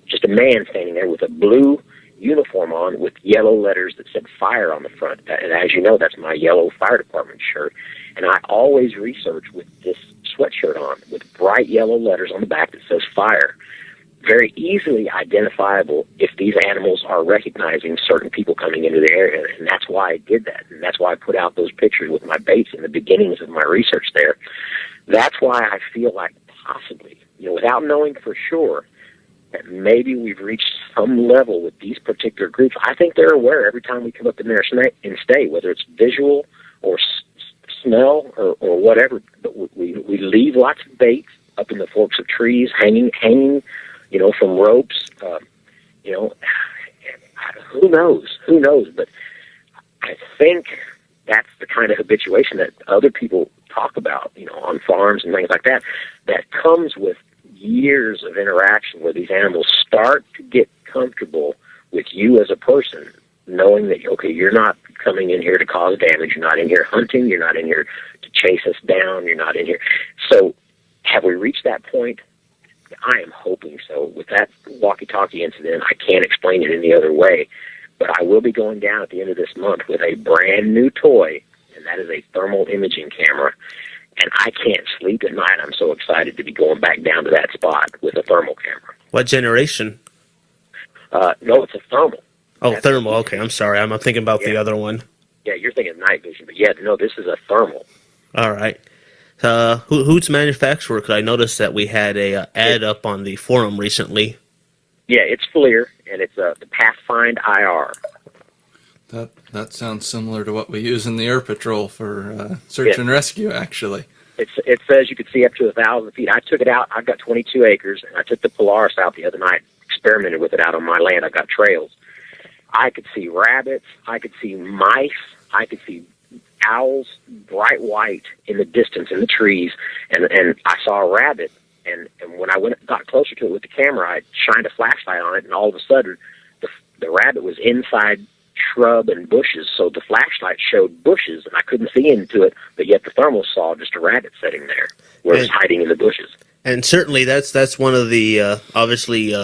just a man standing there with a blue uniform on with yellow letters that said fire on the front. And as you know, that's my yellow fire department shirt. And I always research with this sweatshirt on with bright yellow letters on the back that says fire. Very easily identifiable if these animals are recognizing certain people coming into the area. And that's why I did that. And that's why I put out those pictures with my baits in the beginnings of my research there. That's why I feel like possibly, without knowing for sure, that maybe we've reached some level with these particular groups. I think they're aware every time we come up in there and stay, whether it's visual or smell or whatever. But we leave lots of baits up in the forks of trees, hanging, from ropes. Who knows? But I think that's the kind of habituation that other people talk about, on farms and things like that, that comes with years of interaction where these animals start to get comfortable with you as a person, knowing that, okay, you're not coming in here to cause damage, you're not in here hunting, you're not in here to chase us down, you're not in here. So have we reached that point? I am hoping so. With that walkie-talkie incident, I can't explain it any other way, but I will be going down at the end of this month with a brand new toy, and that is a thermal imaging camera. And I can't sleep at night. I'm so excited to be going back down to that spot with a thermal camera. What generation? No, it's a thermal. Oh, thermal. Okay, I'm sorry. I'm thinking about the other one. Yeah, you're thinking night vision, but no, this is a thermal. All right. Who's manufacturer? Because I noticed that we had a ad up on the forum recently. Yeah, it's FLIR, and it's the Pathfind IR. That sounds similar to what we use in the Air Patrol for search and rescue, actually. It says you could see up to 1,000 feet. I took it out. I've got 22 acres, and I took the Polaris out the other night, experimented with it out on my land. I've got trails. I could see rabbits. I could see mice. I could see owls, bright white in the distance in the trees, and I saw a rabbit. And when I got closer to it with the camera, I shined a flashlight on it, and all of a sudden, the rabbit was inside shrub and bushes, so the flashlight showed bushes, and I couldn't see into it, but yet the thermal saw just a rabbit sitting there where it was hiding in the bushes. And certainly that's one of the, obviously,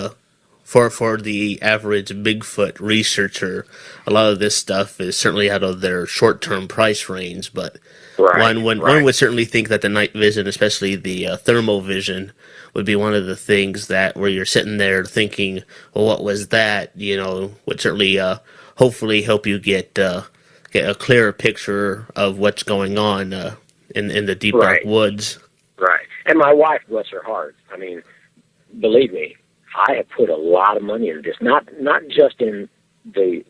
for the average Bigfoot researcher, a lot of this stuff is certainly out of their short-term price range, but one would certainly think that the night vision, especially the thermal vision, would be one of the things that where you're sitting there thinking, well, what was that? Would certainly hopefully help you get a clearer picture of what's going on in the deep dark woods. Right. And my wife, bless her heart, I mean, believe me, I have put a lot of money into this. Not just in the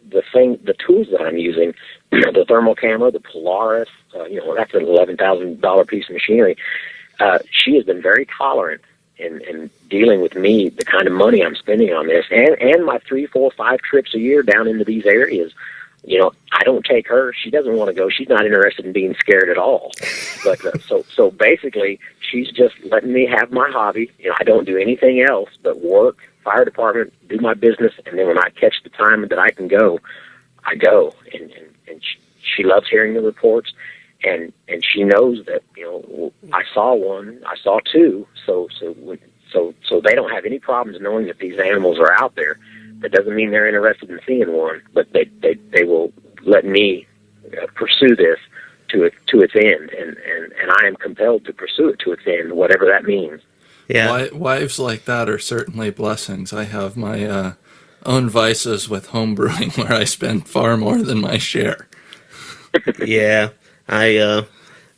tools that I'm using, the thermal camera, the Polaris. That's an $11,000 piece of machinery. She has been very tolerant in dealing with me, the kind of money I'm spending on this, and my 3, 4, 5 trips a year down into these areas. I don't take her. She doesn't want to go. She's not interested in being scared at all. But so basically, she's just letting me have my hobby. I don't do anything else but work, fire department, do my business, and then when I catch the time that I can go, I go, and she loves hearing the reports, and she knows that, you know, I saw one, I saw two, so they don't have any problems knowing that these animals are out there. That doesn't mean they're interested in seeing one, but they will let me pursue this to its end, and I am compelled to pursue it to its end, whatever that means. Yeah, Wives like that are certainly blessings. I have my own vices with home brewing where I spend far more than my share. yeah. I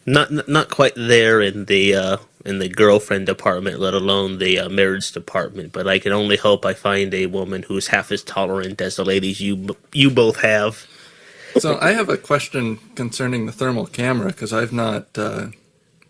not quite there in the girlfriend department, let alone the marriage department. But I can only hope I find a woman who's half as tolerant as the ladies you both have. So I have a question concerning the thermal camera because I've not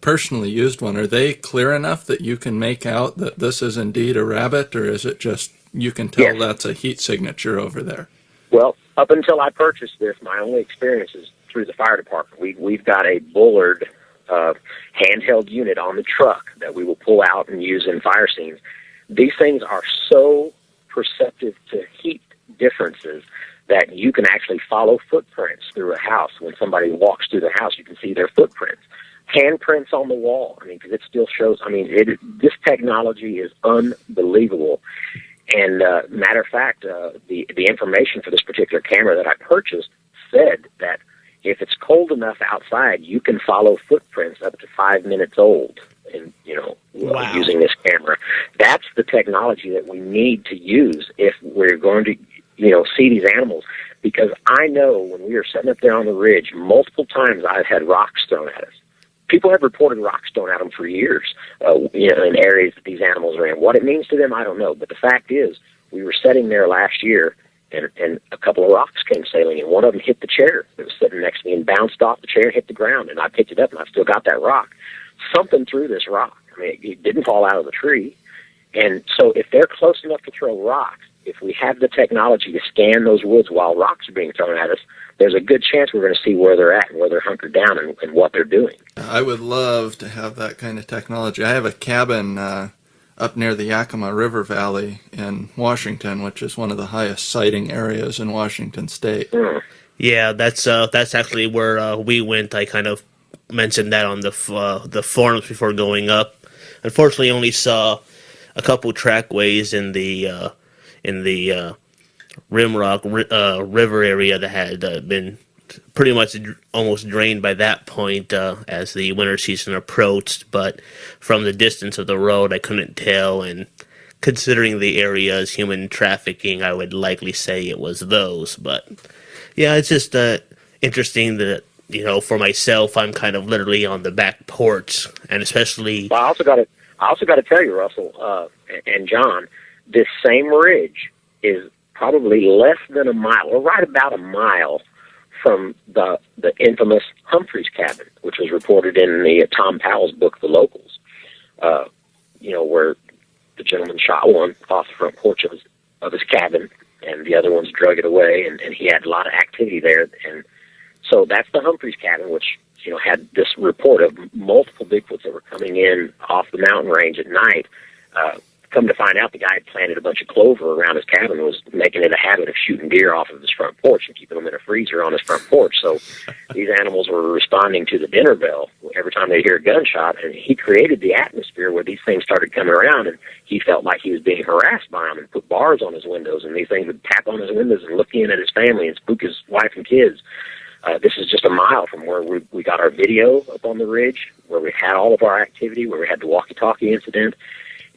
personally used one. Are they clear enough that you can make out that this is indeed a rabbit, or is it just you can tell Yes. that's a heat signature over there? Well, up until I purchased this, my only experience is through the fire department. We've got a Bullard handheld unit on the truck that we will pull out and use in fire scenes. These things are so perceptive to heat differences that you can actually follow footprints through a house. When somebody walks through the house, you can see their footprints. Handprints on the wall. I mean, because it still shows. I mean, this technology is unbelievable. And matter of fact, the information for this particular camera that I purchased said that if it's cold enough outside, you can follow footprints up to 5 minutes old. And Wow. using this camera, that's the technology that we need to use if we're going to, see these animals. Because I know when we were sitting up there on the ridge, multiple times I've had rocks thrown at us. People have reported rocks thrown at them for years, in areas that these animals are in. What it means to them, I don't know. But the fact is, we were sitting there last year, and a couple of rocks came sailing, and one of them hit the chair that was sitting next to me and bounced off the chair and hit the ground. And I picked it up, and I still got that rock. Something threw this rock. I mean, it didn't fall out of the tree. And so if they're close enough to throw rocks, if we have the technology to scan those woods while rocks are being thrown at us, there's a good chance we're going to see where they're at and where they're hunkered down and what they're doing. I would love to have that kind of technology. I have a cabin up near the Yakima River Valley in Washington, which is one of the highest sighting areas in Washington State. Yeah, that's actually where we went. I kind of mentioned that on the forums before going up. Unfortunately, only saw a couple trackways in the Rimrock River area that had been pretty much almost drained by that point as the winter season approached. But from the distance of the road, I couldn't tell. And considering the area as human trafficking, I would likely say it was those. But yeah, it's just interesting that, for myself, I'm kind of literally on the back porch, and especially. Well, I also got to tell you, Russell and John, this same ridge is probably less than a mile, or right about a mile, from the infamous Humphreys cabin, which was reported in the Tom Powell's book, The Locals. Where the gentleman shot one off the front porch of his cabin, and the other ones drug it away, and he had a lot of activity there. And so that's the Humphreys cabin, which had this report of multiple Bigfoots that were coming in off the mountain range at night. Come to find out, the guy had planted a bunch of clover around his cabin and was making it a habit of shooting deer off of his front porch and keeping them in a freezer on his front porch. So these animals were responding to the dinner bell every time they hear a gunshot, and he created the atmosphere where these things started coming around, and he felt like he was being harassed by them and put bars on his windows, and these things would tap on his windows and look in at his family and spook his wife and kids. This is just a mile from where we got our video up on the ridge, where we had all of our activity, where we had the walkie-talkie incident.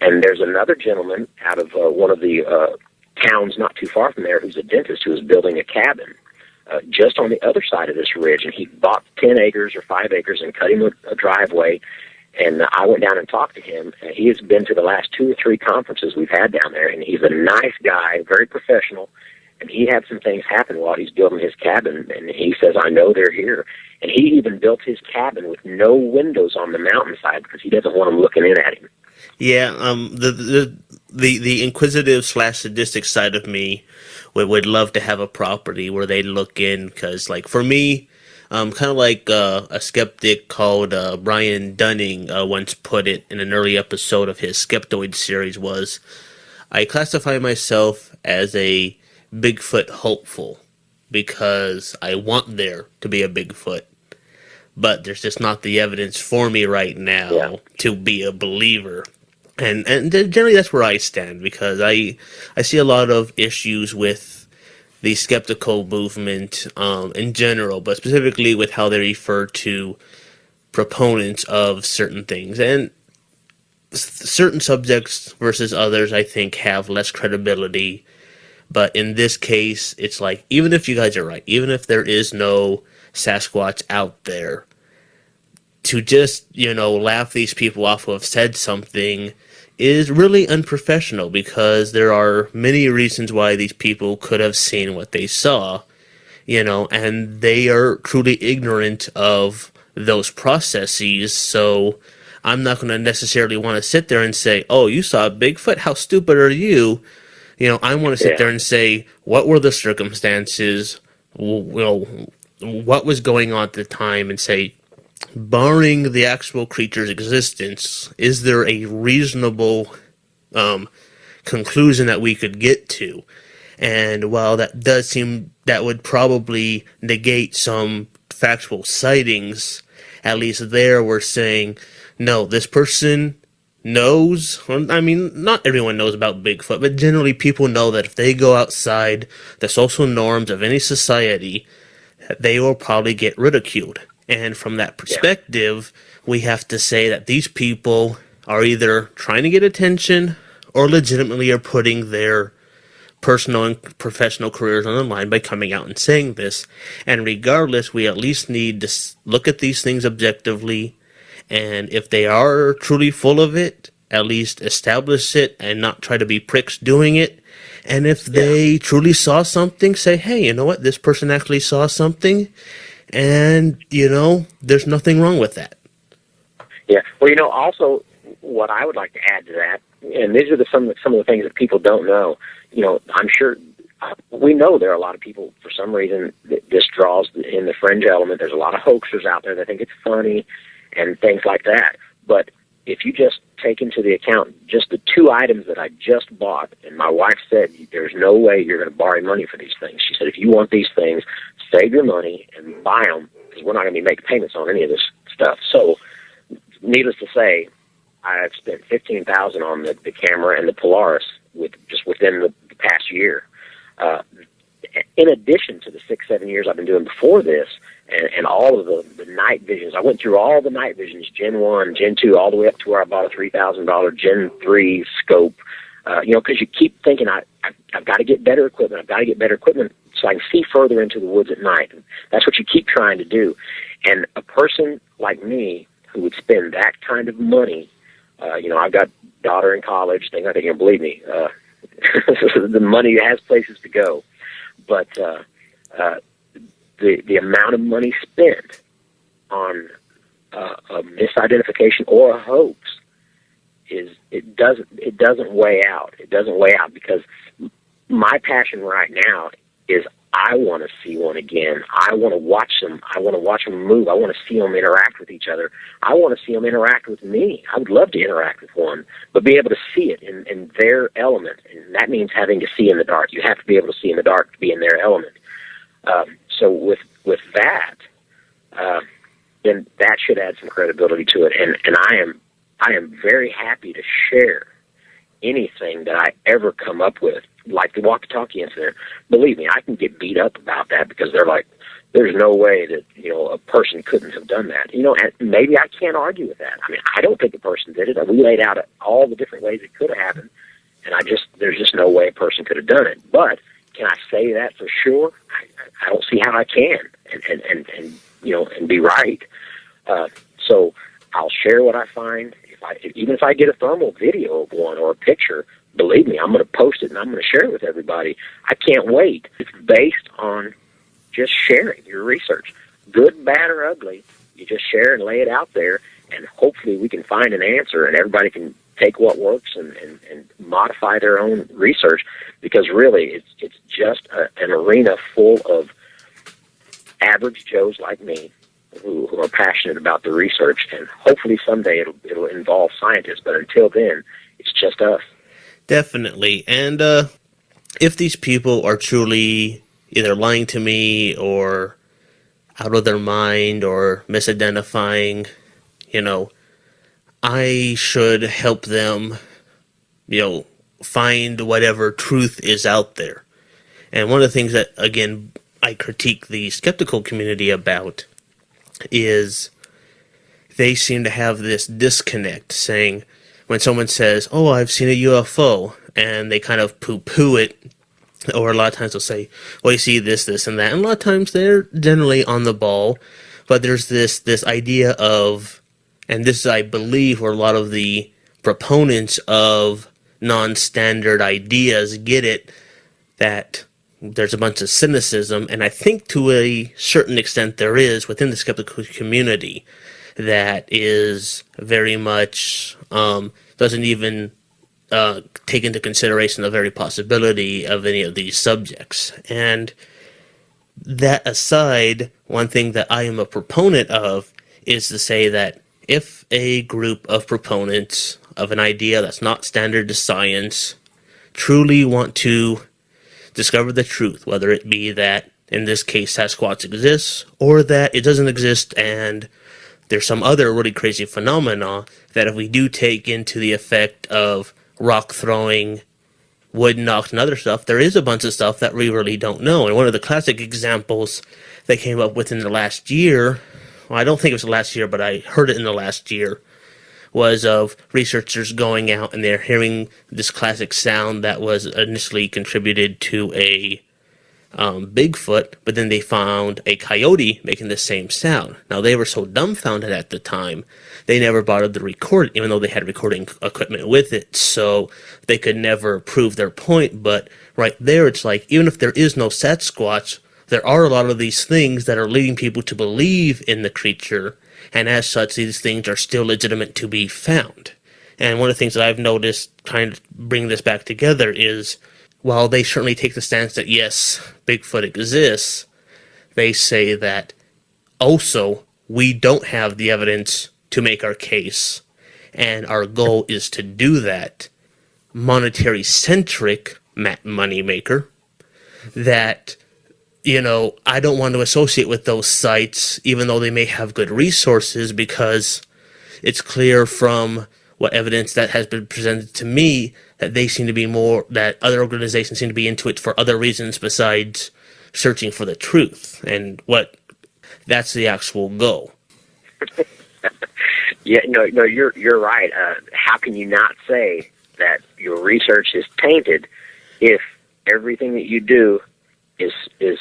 And there's another gentleman out of one of the towns not too far from there who's a dentist who is building a cabin just on the other side of this ridge. And he bought 10 acres or 5 acres and cut him a driveway. And I went down and talked to him. He has been to the last 2 or 3 conferences we've had down there. And he's a nice guy, very professional. And he had some things happen while he's building his cabin. And he says, I know they're here. And he even built his cabin with no windows on the mountainside because he doesn't want them looking in at him. Yeah, the inquisitive / sadistic side of me would love to have a property where they look in, because, like, for me, kind of like a skeptic called Brian Dunning once put it in an early episode of his Skeptoid series was, I classify myself as a Bigfoot hopeful. because I want there to be a Bigfoot, but there's just not the evidence for me right Yeah. now to be a believer. And generally that's where I stand, because I see a lot of issues with the skeptical movement in general, but specifically with how they refer to proponents of certain things. And certain subjects versus others, I think, have less credibility. But in this case, it's like, even if you guys are right, even if there is no Sasquatch out there, to just, laugh these people off who have said something is really unprofessional, because there are many reasons why these people could have seen what they saw, and they are truly ignorant of those processes. So I'm not going to necessarily want to sit there and say, oh, you saw Bigfoot? How stupid are you? I want to sit there Yeah. and say, what were the circumstances? What was going on at the time, and say, barring the actual creature's existence, is there a reasonable conclusion that we could get to? And while that does seem that would probably negate some factual sightings, at least there we're saying, no, this person knows. Well, I mean, not everyone knows about Bigfoot, but generally people know that if they go outside the social norms of any society, they will probably get ridiculed. And from that Yeah. perspective, we have to say that these people are either trying to get attention or legitimately are putting their personal and professional careers on the line by coming out and saying this. And regardless, we at least need to look at these things objectively, and if they are truly full of it, at least establish it and not try to be pricks doing it. And if Yeah. they truly saw something, say, hey, you know what, this person actually saw something, and there's nothing wrong with that. Yeah. Well, also what I would like to add to that, and these are some of the things that people don't know. I'm sure we know there are a lot of people, for some reason, that this draws in the fringe element. There's a lot of hoaxers out there that think it's funny and things like that. But if you just take into the account just the 2 items that I just bought, and my wife said, there's no way you're going to borrow money for these things. She said, if you want these things, save your money and buy them, because we're not going to be making payments on any of this stuff. So, needless to say, I've spent $15,000 on the camera and the Polaris within the past year. In addition to the 6-7 years I've been doing before this, and all of the night visions, I went through all the night visions, Gen 1, Gen 2, all the way up to where I bought a $3,000 Gen 3 scope. Because you keep thinking, I've got to get better equipment. I've got to get better equipment so I can see further into the woods at night. And that's what you keep trying to do. And a person like me who would spend that kind of money, I've got a daughter in college. They're not going to believe me. The money has places to go. But the amount of money spent on a misidentification or a hoax it doesn't weigh out. It doesn't weigh out, because my passion right now is I want to see one again. I want to watch them. I want to watch them move. I want to see them interact with each other. I want to see them interact with me. I would love to interact with one, but be able to see it in their element. And that means having to see in the dark. You have to be able to see in the dark to be in their element. So with that, then that should add some credibility to it. And I am very happy to share anything that I ever come up with, like the walkie-talkie incident. Believe me, I can get beat up about that, because they're like, there's no way that, a person couldn't have done that. And maybe I can't argue with that. I mean, I don't think a person did it. We laid out all the different ways it could have happened, and there's just no way a person could have done it. But can I say that for sure? I don't see how I can, and be right. So I'll share what I find. Even if I get a thermal video of one or a picture, believe me, I'm going to post it and I'm going to share it with everybody. I can't wait. It's based on just sharing your research, good, bad, or ugly. You just share and lay it out there, and hopefully we can find an answer, and everybody can take what works and modify their own research, because really it's just an arena full of average Joes like me who are passionate about the research, and hopefully someday it'll involve scientists. But until then, it's just us. Definitely. And if these people are truly, either lying to me or out of their mind or misidentifying, you know, I should help them, find whatever truth is out there. And one of the things that, again, I critique the skeptical community about is they seem to have this disconnect, saying when someone says, "Oh, I've seen a UFO," and they kind of poo-poo it, or a lot of times they'll say, "Well, you see this, this, and that," and a lot of times they're generally on the ball, but there's this idea of, and this is, I believe, where a lot of the proponents of non-standard ideas get it, that there's a bunch of cynicism, and I think to a certain extent there is within the skeptical community, that is very much doesn't even take into consideration the very possibility of any of these subjects. And that aside, one thing that I am a proponent of is to say that if a group of proponents of an idea that's not standard to science truly want to discover the truth, whether it be that, in this case, Sasquatch exists, or that it doesn't exist and there's some other really crazy phenomena, that if we do take into the effect of rock throwing, wood knocks, and other stuff, there is a bunch of stuff that we really don't know. And one of the classic examples they came up with in the last year, well, I don't think it was the last year, but I heard it in the last year, was of researchers going out and they're hearing this classic sound that was initially contributed to a Bigfoot, but then they found a coyote making the same sound. Now, they were so dumbfounded at the time, they never bothered to record, even though they had recording equipment with it, so they could never prove their point. But right there, it's like, even if there is no Sasquatch, there are a lot of these things that are leading people to believe in the creature, and as such, these things are still legitimate to be found. And one of the things that I've noticed, trying to bring this back together, is while they certainly take the stance that yes, Bigfoot exists, they say that also we don't have the evidence to make our case, and our goal is to do that monetary-centric moneymaker, that, I don't want to associate with those sites, even though they may have good resources, because it's clear from what evidence that has been presented to me that they seem to be that other organizations seem to be into it for other reasons besides searching for the truth, and that's the actual goal. Yeah, no, you're right. How can you not say that your research is tainted if everything that you do is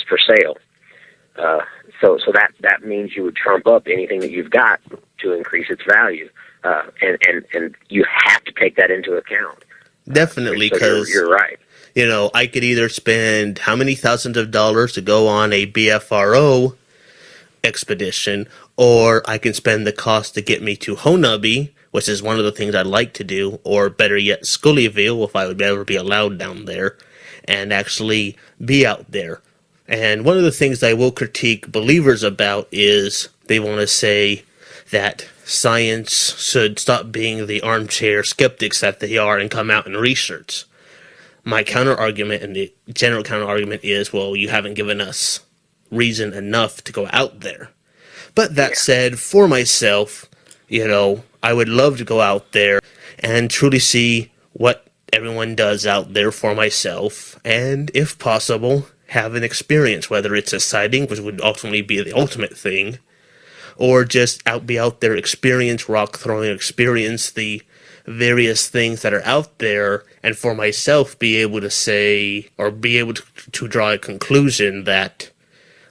for sale? So that means you would trump up anything that you've got to increase its value, and you have to take that into account. Definitely, because you're right. I could either spend how many thousands of dollars to go on a BFRO expedition, or I can spend the cost to get me to Honabi, which is one of the things I'd like to do, or better yet, Scullyville, if I would ever be allowed down there, and actually be out there. And one of the things I will critique believers about is they want to say that science should stop being the armchair skeptics that they are and come out and research. My counter-argument, and the general counter-argument, is, well, you haven't given us reason enough to go out there. But that said, for myself, I would love to go out there and truly see what everyone does out there for myself, and if possible, have an experience, whether it's a sighting, which would ultimately be the ultimate thing, or just be out there, experience rock throwing, experience the various things that are out there, and for myself be able to say, or be able to draw a conclusion that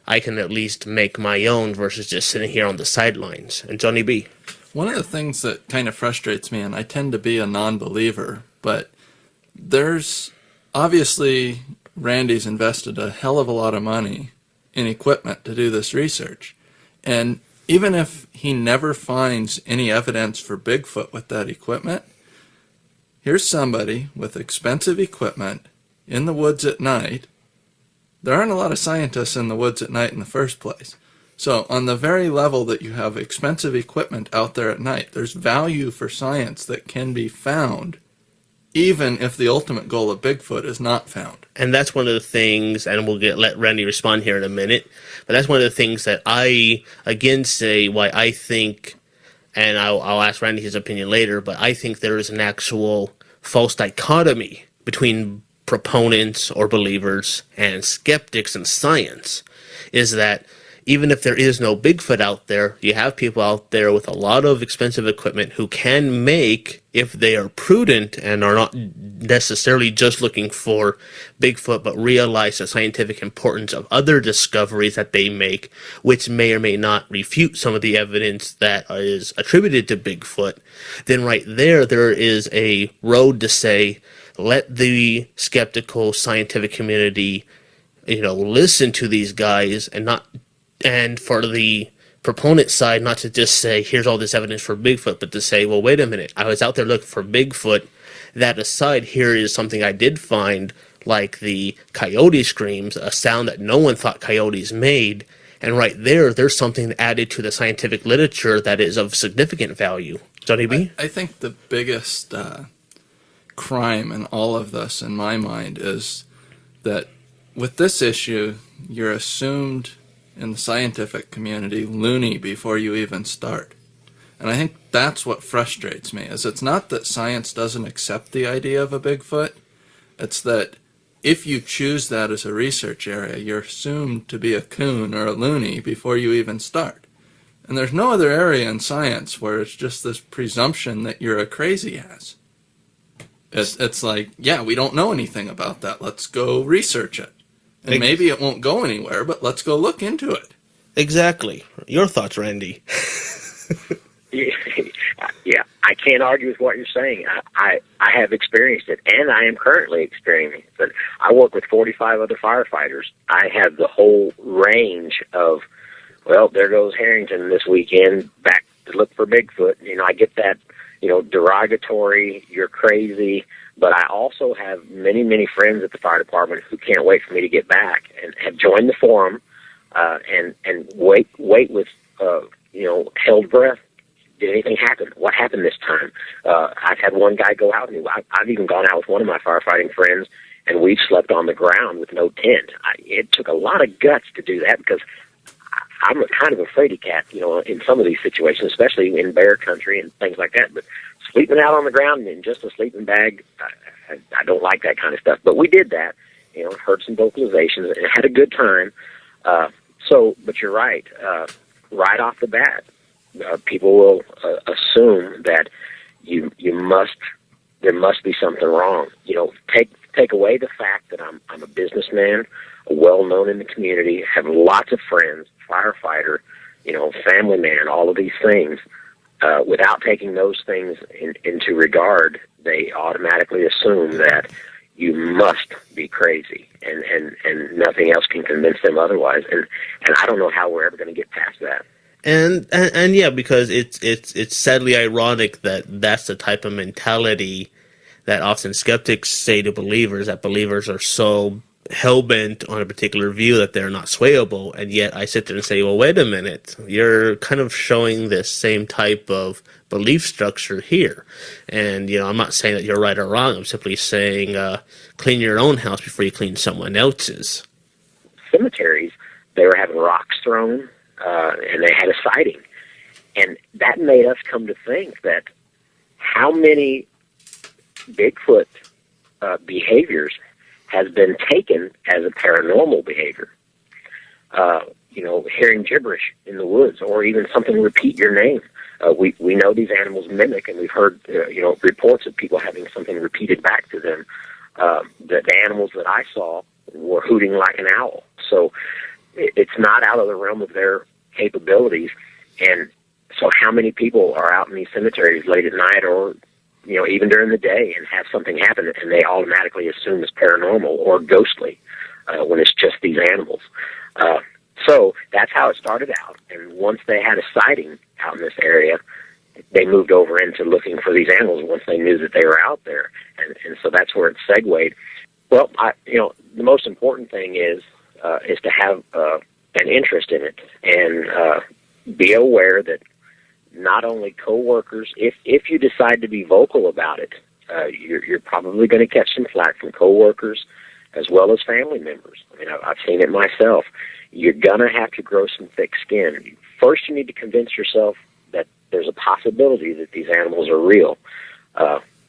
I can at least make my own versus just sitting here on the sidelines. And Johnny B. One of the things that kind of frustrates me, and I tend to be a non-believer, but there's obviously Randy's invested a hell of a lot of money in equipment to do this research. And even if he never finds any evidence for Bigfoot with that equipment, here's somebody with expensive equipment in the woods at night. There aren't a lot of scientists in the woods at night in the first place. So on the very level that you have expensive equipment out there at night, there's value for science that can be found even if the ultimate goal of Bigfoot is not found. And that's one of the things, and let Randy respond here in a minute, but that's one of the things that I, again, say why I think, and I'll ask Randy his opinion later, but I think there is an actual false dichotomy between proponents or believers and skeptics in science, is that even if there is no Bigfoot out there, you have people out there with a lot of expensive equipment who can make, if they are prudent and are not necessarily just looking for Bigfoot, but realize the scientific importance of other discoveries that they make, which may or may not refute some of the evidence that is attributed to Bigfoot, then right there is a road to say, let the skeptical scientific community, listen to these guys and for the proponent side, not to just say, here's all this evidence for Bigfoot, but to say, well, wait a minute, I was out there looking for Bigfoot. That aside, here is something I did find, like the coyote screams, a sound that no one thought coyotes made. And right there's something added to the scientific literature that is of significant value. Johnny B? I think the biggest crime in all of this, in my mind, is that with this issue, you're assumed in the scientific community loony before you even start. And I think that's what frustrates me, is it's not that science doesn't accept the idea of a Bigfoot, it's that if you choose that as a research area, you're assumed to be a coon or a loony before you even start. And there's no other area in science where it's just this presumption that you're a crazy ass. It's like, yeah, we don't know anything about that. Let's go research it. And maybe it won't go anywhere, but let's go look into it. Exactly. Your thoughts, Randy? Yeah, I can't argue with what you're saying. I have experienced it, and I am currently experiencing it. I work with 45 other firefighters. I have the whole range of, well, there goes Harrington this weekend, back to look for Bigfoot. I get that, derogatory, you're crazy. But I also have many, many friends at the fire department who can't wait for me to get back and have joined the forum and wait with held breath. Did anything happen? What happened this time? I've had one guy go out, and I've even gone out with one of my firefighting friends, and we've slept on the ground with no tent. It took a lot of guts to do that because I'm kind of a fraidy cat, in some of these situations, especially in bear country and things like that. But sleeping out on the ground in just a sleeping bag, I don't like that kind of stuff. But we did that, heard some vocalizations and had a good time. But you're right. Right off the bat, people will assume that there must be something wrong. Take away the fact that I'm a businessman, well known in the community, have lots of friends, firefighter, family man, all of these things. Without taking those things into regard, they automatically assume that you must be crazy, and nothing else can convince them otherwise. And I don't know how we're ever going to get past that. And yeah, because it's sadly ironic that that's the type of mentality that often skeptics say to believers, that believers are so hell-bent on a particular view that they're not swayable, and yet I sit there and say, well, wait a minute, you're kind of showing this same type of belief structure here. And, I'm not saying that you're right or wrong, I'm simply saying clean your own house before you clean someone else's. Cemeteries, they were having rocks thrown, and they had a sighting. And that made us come to think that how many Bigfoot behaviors has been taken as a paranormal behavior. Hearing gibberish in the woods, or even something repeat your name. We know these animals mimic, and we've heard reports of people having something repeated back to them. The animals that I saw were hooting like an owl. So it's not out of the realm of their capabilities. And so how many people are out in these cemeteries late at night, or even during the day, and have something happen, and they automatically assume it's paranormal or ghostly when it's just these animals. So that's how it started out. And once they had a sighting out in this area, they moved over into looking for these animals once they knew that they were out there. And so that's where it segued. Well, the most important thing is to have an interest in it, and be aware that not only coworkers, if you decide to be vocal about it, you're probably going to catch some flack from coworkers as well as family members. I mean, I've seen it myself. You're going to have to grow some thick skin. First, you need to convince yourself that there's a possibility that these animals are real.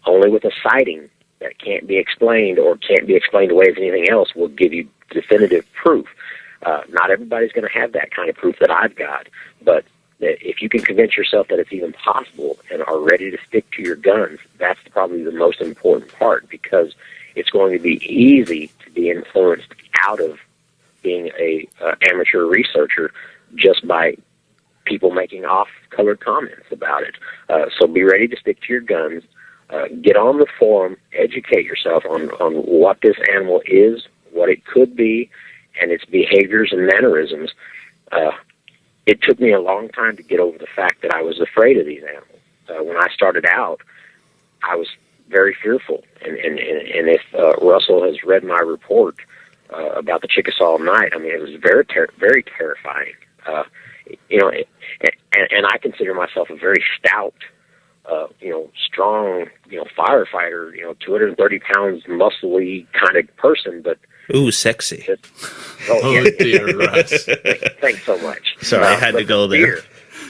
Only with a sighting that can't be explained or can't be explained away as anything else will give you definitive proof. Not everybody's going to have that kind of proof that I've got, but if you can convince yourself that it's even possible and are ready to stick to your guns, that's probably the most important part, because it's going to be easy to be influenced out of being a amateur researcher just by people making off-colored comments about it. So be ready to stick to your guns. Get on the forum, educate yourself on what this animal is, what it could be, and its behaviors and mannerisms. It took me a long time to get over the fact that I was afraid of these animals. When I started out, I was very fearful. And if Russell has read my report about the Chickasaw night, I mean, it was very terrifying. And I consider myself a very stout, strong, firefighter, 230 pounds, muscly kind of person, but Ooh, sexy. yeah. Dear Russ. Thanks so much. Sorry, I had to go there.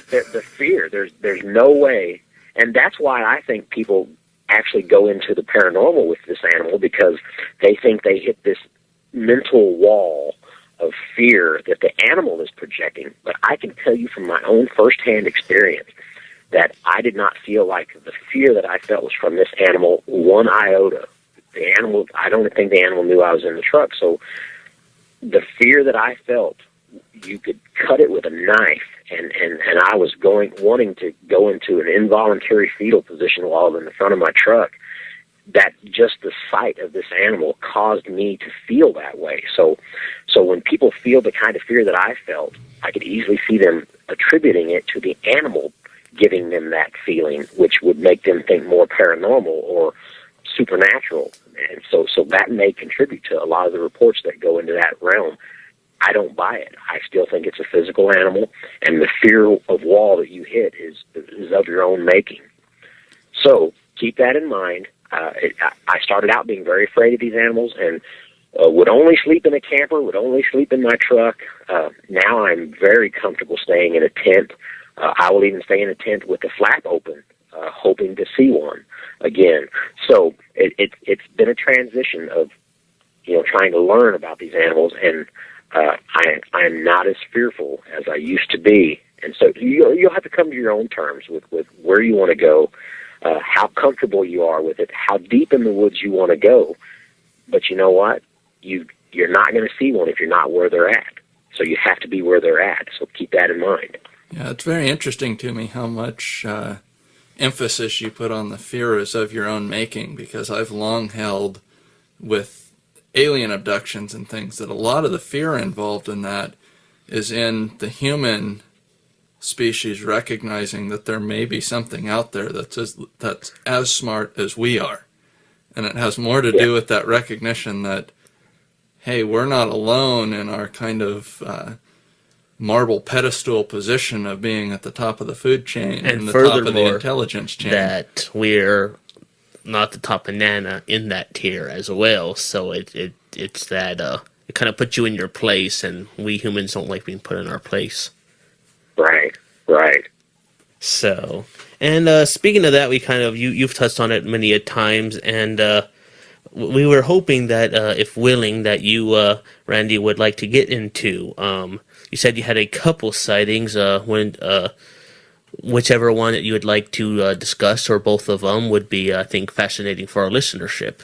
The fear, there's no way, and that's why I think people actually go into the paranormal with this animal, because they think they hit this mental wall of fear that the animal is projecting. But I can tell you from my own firsthand experience that I did not feel like the fear that I felt was from this animal one iota. The animal, I don't think the animal knew I was in the truck. So the fear that I felt, you could cut it with a knife, and I was wanting to go into an involuntary fetal position while I'm in the front of my truck. That just the sight of this animal caused me to feel that way. So when people feel the kind of fear that I felt, I could easily see them attributing it to the animal giving them that feeling, which would make them think more paranormal or supernatural. And so that may contribute to a lot of the reports that go into that realm. I don't buy it. I still think it's a physical animal, and the fear of wall that you hit is of your own making. So keep that in mind. I started out being very afraid of these animals, and would only sleep in a camper, would only sleep in my truck. Now I'm very comfortable staying in a tent. I will even stay in a tent with the flap open, hoping to see one again. So it's been a transition of trying to learn about these animals, and I'm not as fearful as I used to be. And so you'll have to come to your own terms with where you want to go, how comfortable you are with it, how deep in the woods you want to go. But you know what? You're not going to see one if you're not where they're at. So you have to be where they're at. So keep that in mind. Yeah, it's very interesting to me how much emphasis you put on the fear is of your own making, because I've long held with alien abductions and things that a lot of the fear involved in that is in the human species recognizing that there may be something out there that's as smart as we are. And it has more to do with that recognition that, hey, we're not alone in our kind of marble pedestal position of being at the top of the food chain and the top of the intelligence chain. That we're not the top banana in that tier as well. So it's that it kind of puts you in your place, and we humans don't like being put in our place. Right. So, and speaking of that, we kind of you've touched on it many a times, and we were hoping that if willing, that you, Randy, would like to get into. You said you had a couple sightings. Whichever one that you would like to discuss, or both of them, would be, I think, fascinating for our listenership.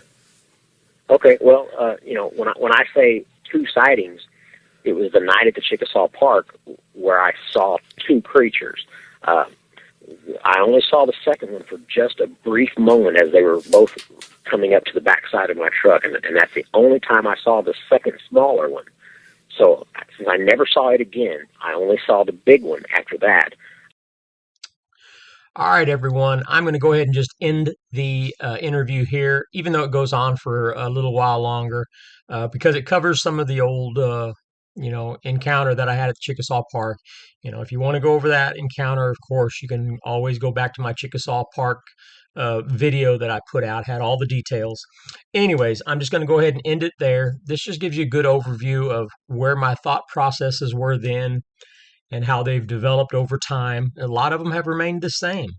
Okay. Well, when I say two sightings, it was the night at the Chickasaw Park where I saw two creatures. I only saw the second one for just a brief moment as they were both coming up to the backside of my truck, and that's the only time I saw the second smaller one. So since I never saw it again, I only saw the big one after that. All right, everyone. I'm going to go ahead and just end the interview here, even though it goes on for a little while longer, because it covers some of the old, encounter that I had at Chickasaw Park. If you want to go over that encounter, of course, you can always go back to my Chickasaw Park video that I put out, had all the details. Anyways, I'm just going to go ahead and end it there. This just gives you a good overview of where my thought processes were then and how they've developed over time. A lot of them have remained the same.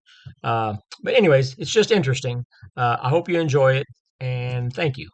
But anyways, it's just interesting. I hope you enjoy it, and thank you.